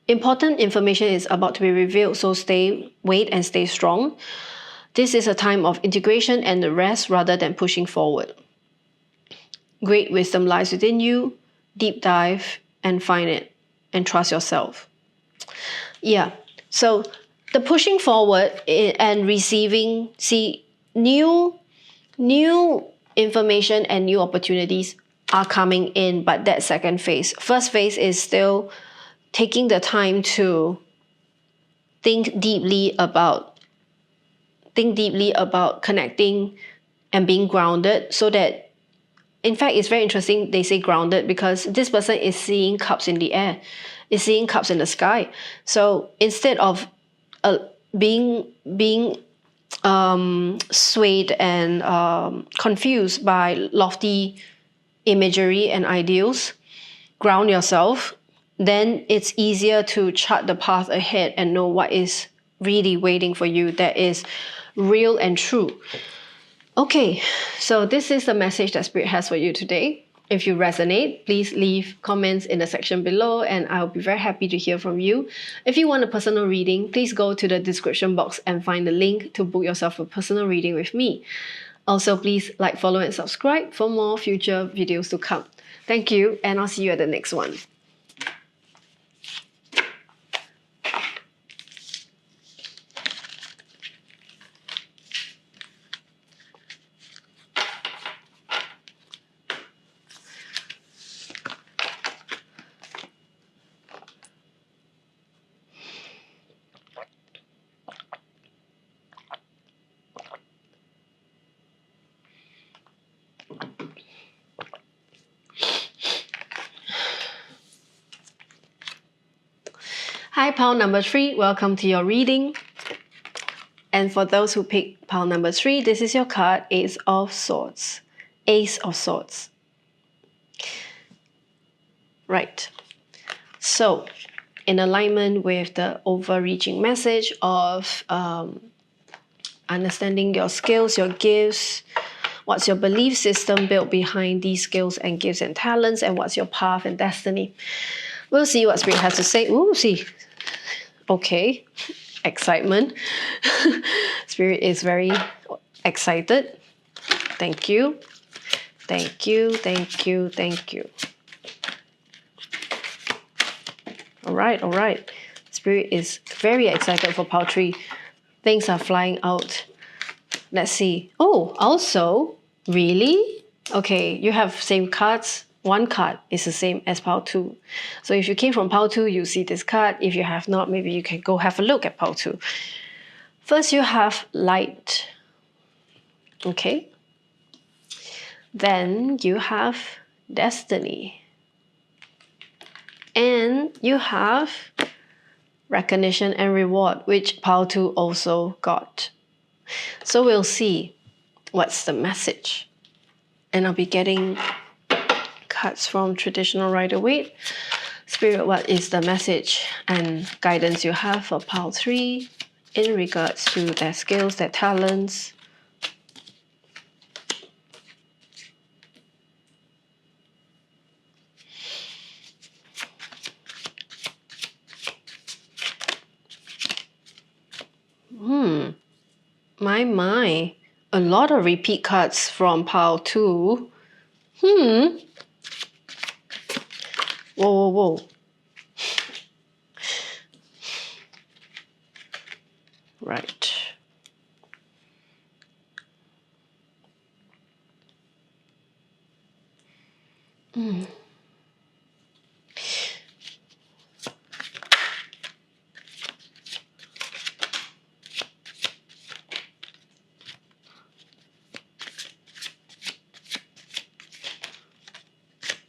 Important information is about to be revealed, so wait and stay strong. This is a time of integration and rest rather than pushing forward. Great wisdom lies within you. Deep dive and find it and trust yourself. Yeah, so the pushing forward and receiving, new information and new opportunities are coming in, but that second phase. First phase is still taking the time to think deeply about connecting and being grounded, so that, in fact, it's very interesting they say grounded because this person is seeing cups in the air, is seeing cups in the sky. So instead of being swayed and confused by lofty imagery and ideals, ground yourself, then it's easier to chart the path ahead and know what is really waiting for you that is real and true. Okay, so this is the message that Spirit has for you today. If you resonate, please leave comments in the section below and I'll be very happy to hear from you. If you want a personal reading, please go to the description box and find the link to book yourself a personal reading with me. Also, please like, follow, and subscribe for more future videos to come. Thank you, and I'll see you at the next one. Hi, pile number 3, welcome to your reading. And for those who pick pile number 3, this is your card, Ace of Swords. Ace of Swords. Right. So, in alignment with the overreaching message of understanding your skills, your gifts, what's your belief system built behind these skills and gifts and talents, and what's your path and destiny. We'll see what Spirit has to say. Ooh, see. Okay. Excitement. Spirit is very excited. Thank you. Thank you. Thank you. Thank you. All right. Spirit is very excited for pile 3. Things are flying out. Let's see. Oh, also, really? Okay, you have same cards. One card is the same as pile 2. So if you came from pile 2, you see this card. If you have not, maybe you can go have a look at pile 2. First, you have light. Okay. Then you have destiny. And you have recognition and reward, which pile 2 also got. So we'll see what's the message. And I'll be getting cards from traditional Rider-Waite. Spirit, what is the message and guidance you have for pile 3 in regards to their skills, their talents? My. A lot of repeat cards from pile 2. Whoa, whoa, whoa. Right.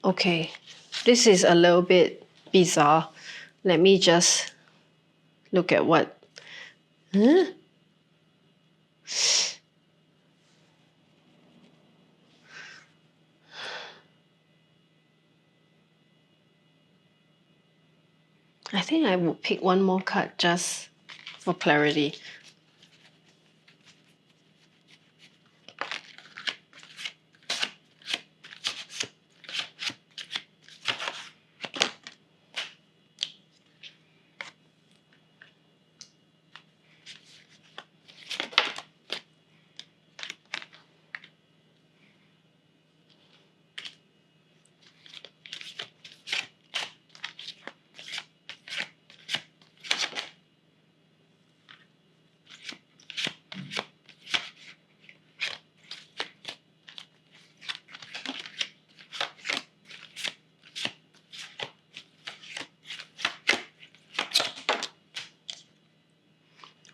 Okay, this is a little bit bizarre. Let me just look at what. Huh? I think I would pick one more card just for clarity.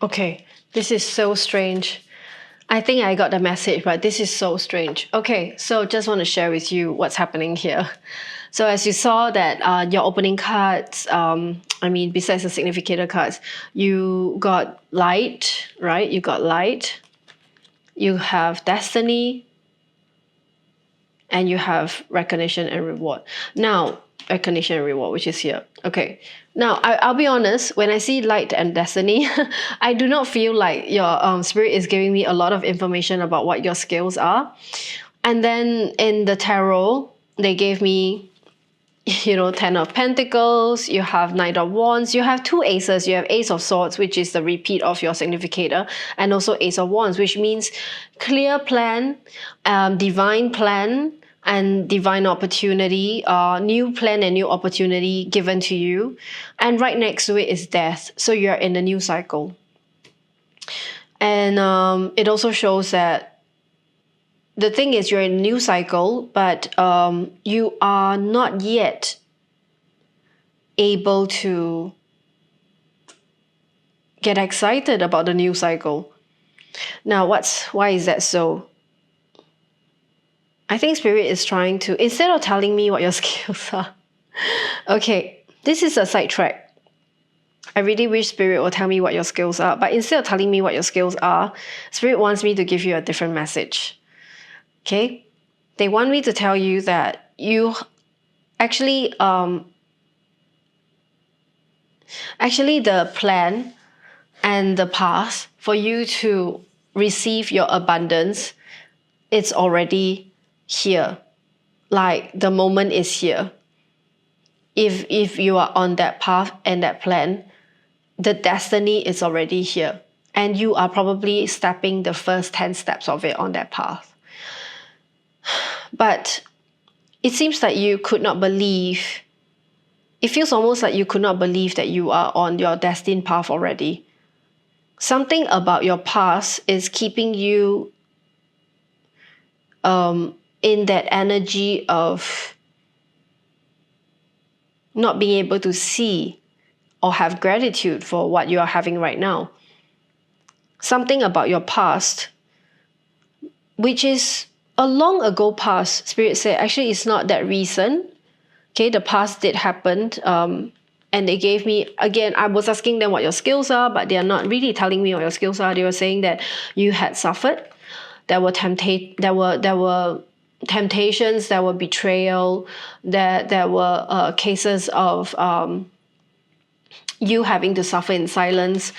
Okay, this is so strange. I think I got the message, but this is so strange. Okay, so just want to share with you what's happening here. So as you saw that your opening cards, besides the significator cards, you got light, right? You got light. You have destiny. And you have recognition and reward. Now, recognition and reward, which is here. Okay. Now, I'll be honest, when I see light and destiny, I do not feel like your spirit is giving me a lot of information about what your skills are. And then in the tarot, they gave me, 10 of Pentacles, you have Knight of Wands, you have 2 aces, you have Ace of Swords, which is the repeat of your significator, and also Ace of Wands, which means clear plan, divine plan, and divine opportunity, new plan and new opportunity given to you. And right next to it is death. So you're in a new cycle. And it also shows that the thing is you're in a new cycle, but you are not yet able to get excited about the new cycle. Now, why is that so? I think Spirit is trying to, instead of telling me what your skills are, okay, this is a sidetrack. I really wish Spirit will tell me what your skills are, but instead of telling me what your skills are, Spirit wants me to give you a different message. Okay? They want me to tell you that you actually the plan and the path for you to receive your abundance, it's already here. Like the moment is here. If you are on that path and that plan, the destiny is already here. And you are probably stepping the first 10 steps of it on that path. But it seems like you could not believe, it feels almost like you could not believe that you are on your destined path already. Something about your past is keeping you in that energy of not being able to see or have gratitude for what you are having right now. Something about your past, which is a long ago past, Spirit said, actually it's not that recent. Okay, the past did happen. And they gave me, again, I was asking them what your skills are, but they are not really telling me what your skills are. They were saying that you had suffered. There were temptations, there were betrayal, there were cases of you having to suffer in silence.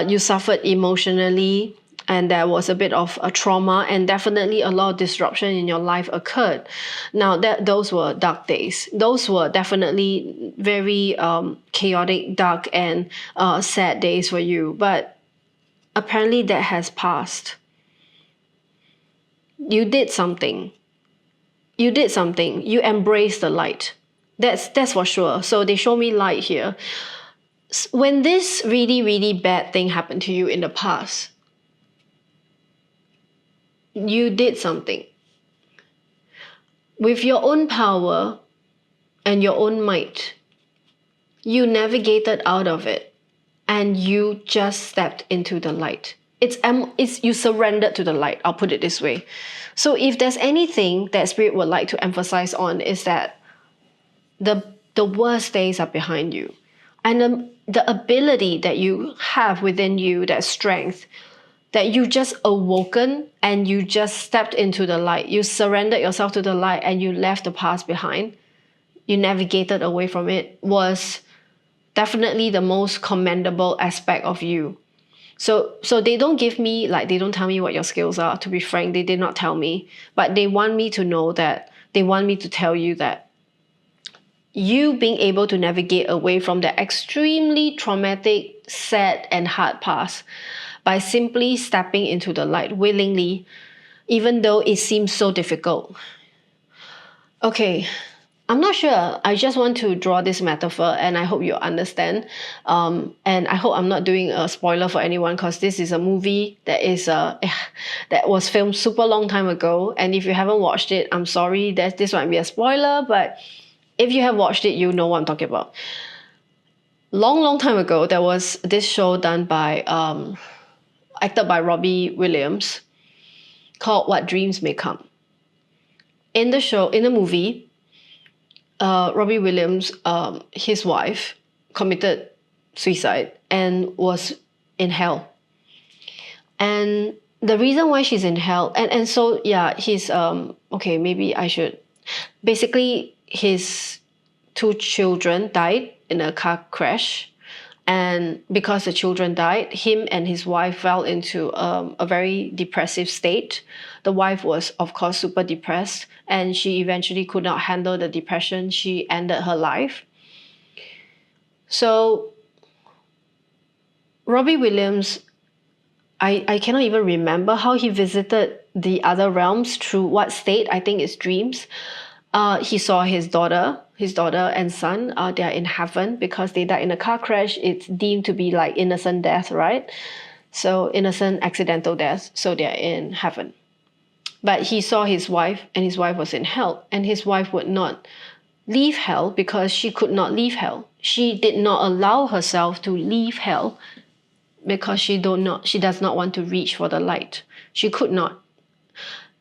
You suffered emotionally, and there was a bit of a trauma, and definitely a lot of disruption in your life occurred. Now, those were dark days. Those were definitely very chaotic, dark, and sad days for you. But apparently that has passed. You did something. You did something. You embraced the light. That's for sure. So they show me light here. When this really, really bad thing happened to you in the past, you did something. With your own power and your own might, you navigated out of it and you just stepped into the light. It's you surrendered to the light, I'll put it this way. So if there's anything that Spirit would like to emphasize on, is that the worst days are behind you. And the ability that you have within you, that strength, that you just awoken and you just stepped into the light. You surrendered yourself to the light and you left the past behind. You navigated away from it, was definitely the most commendable aspect of you. So they don't give me, like, they don't tell me what your skills are. To be frank, they did not tell me. But they want me to know that, they want me to tell you that you being able to navigate away from the extremely traumatic, sad, and hard past by simply stepping into the light willingly, even though it seems so difficult. Okay, I'm not sure. I just want to draw this metaphor and I hope you understand. And I hope I'm not doing a spoiler for anyone, because this is a movie that that was filmed super long time ago. And if you haven't watched it, I'm sorry that this might be a spoiler, but if you have watched it, you know what I'm talking about. Long time ago, there was this show done by, acted by Robbie Williams, called What Dreams May Come. In the movie, Robbie Williams, his wife, committed suicide and was in hell. And the reason why she's in hell, and so yeah, he's okay, maybe I should. Basically, his 2 children died in a car crash. And because the children died, him and his wife fell into a very depressive state. The wife was, of course, super depressed, and she eventually could not handle the depression. She ended her life. So Robbie Williams, I cannot even remember how he visited the other realms, through what state. I think it's dreams. He saw his daughter and son. They are in heaven because they died in a car crash. It's deemed to be like innocent death, right? So innocent accidental death. So they are in heaven. But he saw his wife, and his wife was in hell, and his wife would not leave hell because she could not leave hell. She did not allow herself to leave hell because she does not want to reach for the light. She could not.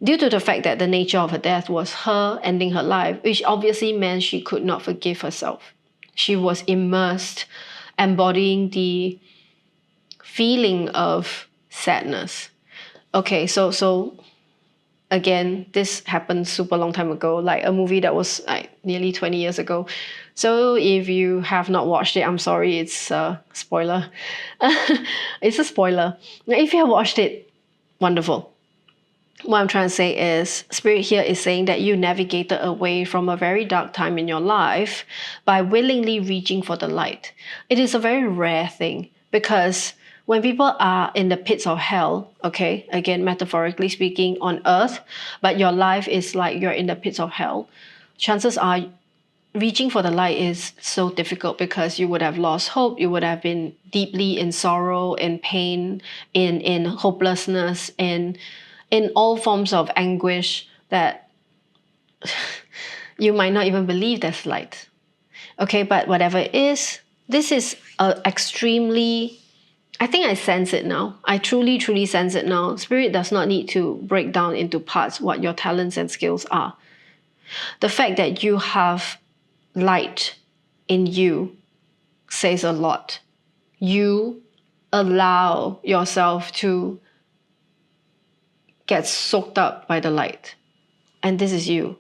Due to the fact that the nature of her death was her ending her life, which obviously meant she could not forgive herself. She was immersed, embodying the feeling of sadness. Okay, so again, this happened super long time ago, like a movie that was like nearly 20 years ago. So if you have not watched it, I'm sorry, it's a spoiler. It's a spoiler. If you have watched it, wonderful. What I'm trying to say is, Spirit here is saying that you navigated away from a very dark time in your life by willingly reaching for the light. It is a very rare thing, because when people are in the pits of hell, okay, again, metaphorically speaking, on earth, but your life is like you're in the pits of hell, chances are reaching for the light is so difficult, because you would have lost hope, you would have been deeply in sorrow, in pain, in hopelessness, in all forms of anguish that you might not even believe there's light. Okay, but whatever it is, this is extremely, I think I sense it now. I truly sense it now. Spirit does not need to break down into parts what your talents and skills are. The fact that you have light in you says a lot. You allow yourself to get soaked up by the light. And this is you.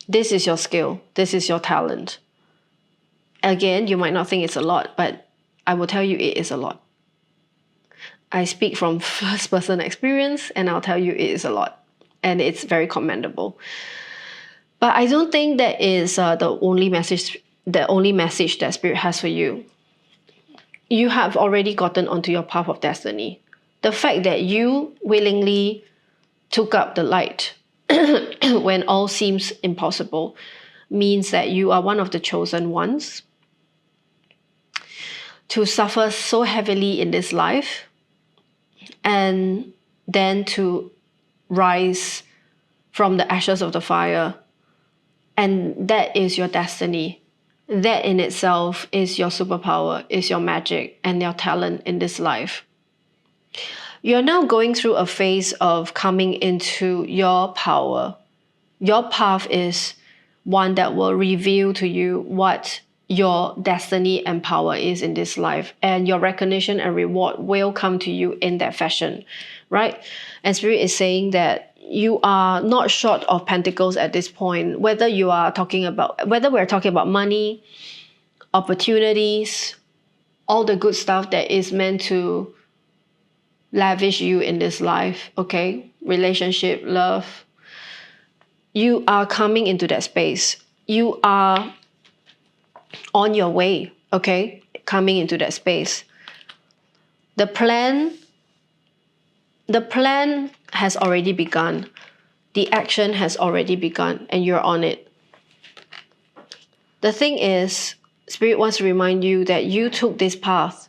This is your skill. This is your talent. Again, you might not think it's a lot, but I will tell you it is a lot. I speak from first-person experience, and I'll tell you it is a lot. And it's very commendable. But I don't think that is the only message that Spirit has for you. You have already gotten onto your path of destiny. The fact that you willingly took up the light when all seems impossible means that you are one of the chosen ones to suffer so heavily in this life and then to rise from the ashes of the fire. And that is your destiny. That in itself is your superpower, is your magic and your talent in this life. You're now going through a phase of coming into your power. Your path is one that will reveal to you what your destiny and power is in this life, and your recognition and reward will come to you in that fashion, right? And Spirit is saying that you are not short of pentacles at this point, whether we're talking about money, opportunities, all the good stuff that is meant to lavish you in this life, okay? Relationship, love. You are coming into that space. You are on your way, okay? Coming into that space. The plan has already begun. The action has already begun and you're on it. The thing is, Spirit wants to remind you that you took this path.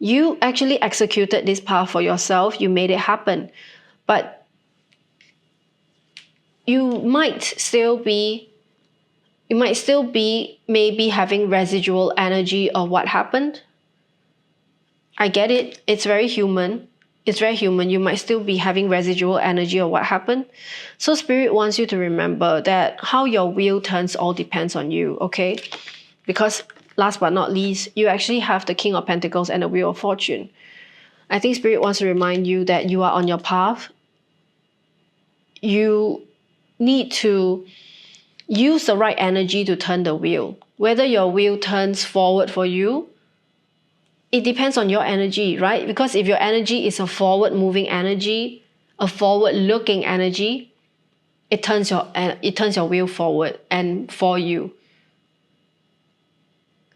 You actually executed this path for yourself. You made it happen. But you might still be maybe having residual energy of what happened. I get it. It's very human. It's very human. You might still be having residual energy of what happened. So Spirit wants you to remember that how your wheel turns all depends on you, okay? Because last but not least, you actually have the King of Pentacles and the Wheel of Fortune. I think Spirit wants to remind you that you are on your path. You need to use the right energy to turn the wheel. Whether your wheel turns forward for you, it depends on your energy, right? Because if your energy is a forward-moving energy, a forward-looking energy, it turns your wheel forward and for you.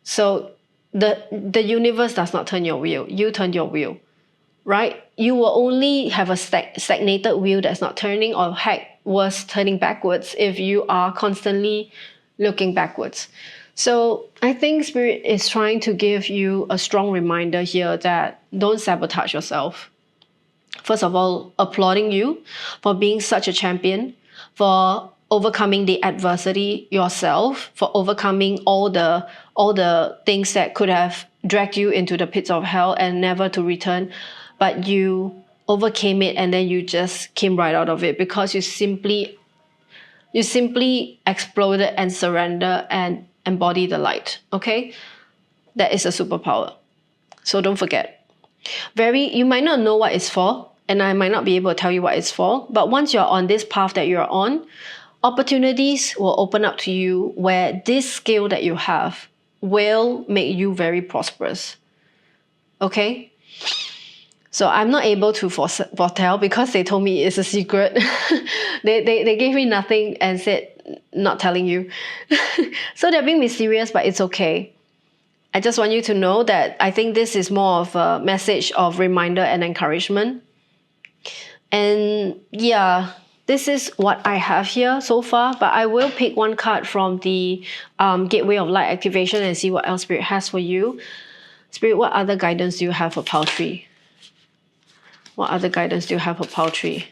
So the universe does not turn your wheel. You turn your wheel, right? You will only have a stagnated wheel that's not turning, or heck, worse, turning backwards if you are constantly looking backwards. So I think Spirit is trying to give you a strong reminder here that don't sabotage yourself. First of all, applauding you for being such a champion, for overcoming the adversity yourself, for overcoming all the things that could have dragged you into the pits of hell and never to return, but you overcame it and then you just came right out of it because you simply exploded and surrendered and embody the light, okay? That is a superpower. So don't forget. You might not know what it's for, and I might not be able to tell you what it's for, but once you're on this path that you're on, opportunities will open up to you where this skill that you have will make you very prosperous, okay? So I'm not able to foretell because they told me it's a secret. they gave me nothing and said, not telling you. So they're being mysterious, but it's okay. I just want you to know that I think this is more of a message of reminder and encouragement. And yeah, this is what I have here so far, but I will pick one card from the Gateway of Light activation and see what else Spirit has for you. Spirit, what other guidance do you have for Poultry? What other guidance do you have for Poultry?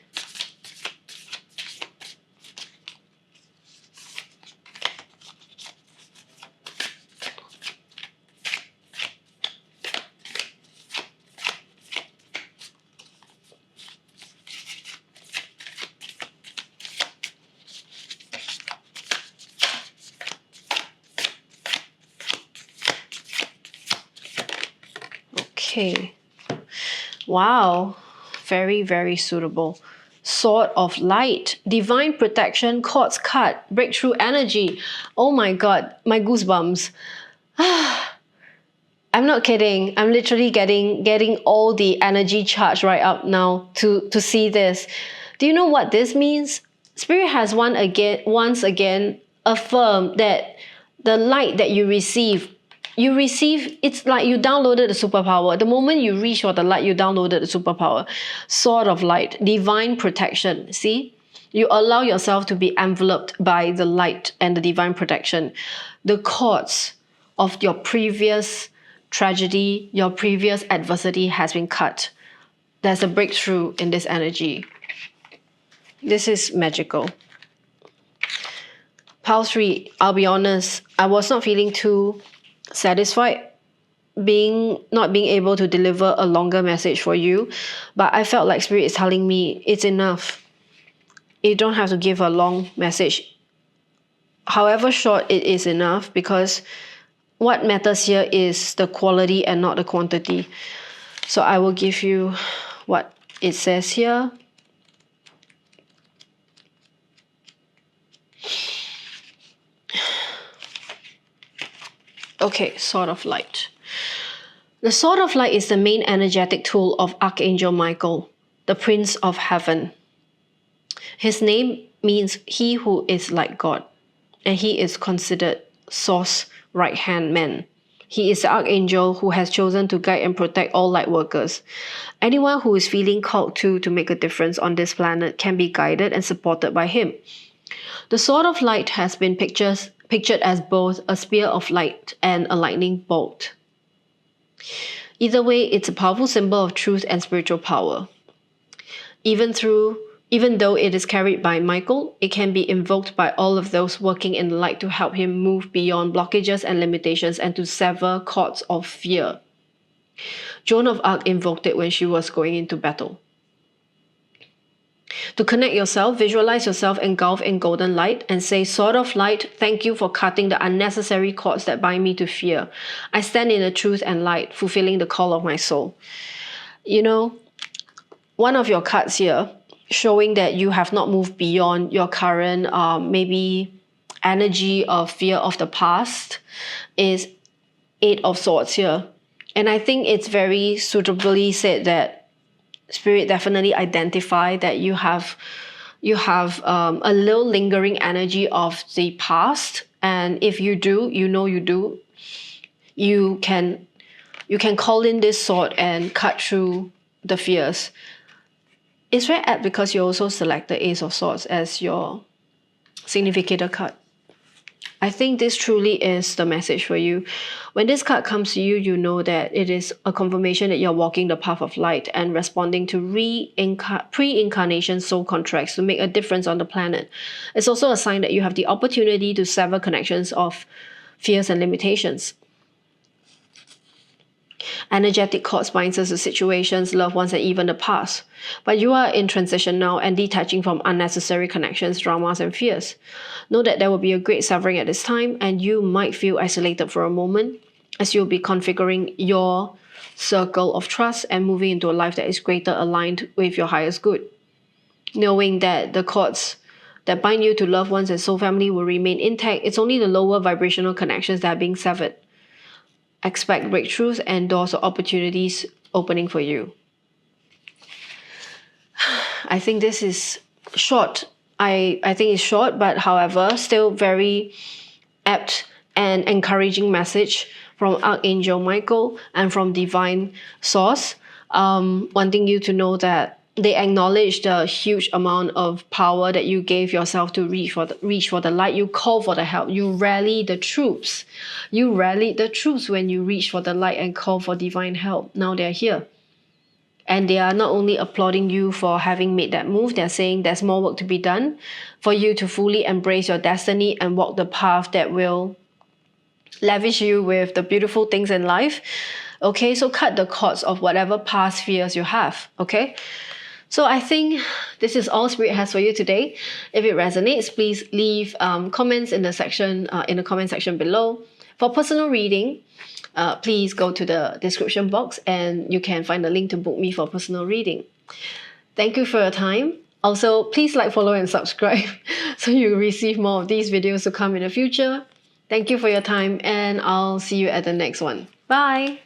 Okay. Wow. Very, very suitable. Sword of Light, Divine Protection, Quartz card, Breakthrough Energy. Oh my God, my goosebumps. I'm not kidding. I'm literally getting all the energy charged right up now to see this. Do you know what this means? Spirit has once again affirmed that the light that you receive, you receive, it's like you downloaded the superpower. The moment you reach for the light, you downloaded the superpower. Sword of light, divine protection. See? You allow yourself to be enveloped by the light and the divine protection. The cords of your previous tragedy, your previous adversity has been cut. There's a breakthrough in this energy. This is magical. Pile 3, I'll be honest, I was not feeling too satisfied not being able to deliver a longer message for you, but I felt like Spirit is telling me it's enough. You don't have to give a long message. However short, it is enough, because what matters here is the quality and not the quantity. So I will give you what it says here. Okay, Sword of Light. The Sword of Light is the main energetic tool of Archangel Michael, the Prince of Heaven. His name means he who is like God, and he is considered Source right-hand man. He is the Archangel who has chosen to guide and protect all light workers. Anyone who is feeling called to make a difference on this planet can be guided and supported by him. The Sword of Light has been pictured as both a spear of light and a lightning bolt. Either way, it's a powerful symbol of truth and spiritual power. Even though it is carried by Michael, it can be invoked by all of those working in the light to help him move beyond blockages and limitations and to sever cords of fear. Joan of Arc invoked it when she was going into battle. To connect yourself, visualize yourself engulfed in golden light and say, Sword of Light, thank you for cutting the unnecessary cords that bind me to fear. I stand in the truth and light, fulfilling the call of my soul. You know, one of your cards here showing that you have not moved beyond your current maybe energy of fear of the past is 8 of Swords here. And I think it's very suitably said that Spirit definitely identified that you have a little lingering energy of the past, and if you do, you can call in this sword and cut through the fears. It's very apt because you also select the Ace of Swords as your significator card. I think this truly is the message for you. When this card comes to you, you know that it is a confirmation that you're walking the path of light and responding to pre-incarnation soul contracts to make a difference on the planet. It's also a sign that you have the opportunity to sever connections of fears and limitations. Energetic cords binds us to situations, loved ones, and even the past. But you are in transition now and detaching from unnecessary connections, dramas, and fears. Know that there will be a great suffering at this time, and you might feel isolated for a moment as you'll be configuring your circle of trust and moving into a life that is greater aligned with your highest good. Knowing that the cords that bind you to loved ones and soul family will remain intact, it's only the lower vibrational connections that are being severed. Expect breakthroughs and doors of opportunities opening for you. I think this is short. I think it's short, but however, still very apt and encouraging message from Archangel Michael and from Divine Source, wanting you to know that they acknowledge the huge amount of power that you gave yourself to reach for the light. You call for the help. You rally the troops. You rallied the troops when you reach for the light and call for divine help. Now they're here. And they are not only applauding you for having made that move, they're saying there's more work to be done for you to fully embrace your destiny and walk the path that will lavish you with the beautiful things in life. Okay, so cut the cords of whatever past fears you have. Okay. So I think this is all Spirit has for you today. If it resonates, please leave comments in the comment section below. For personal reading, please go to the description box and you can find the link to book me for personal reading. Thank you for your time. Also, please like, follow, and subscribe so you receive more of these videos to come in the future. Thank you for your time, and I'll see you at the next one. Bye!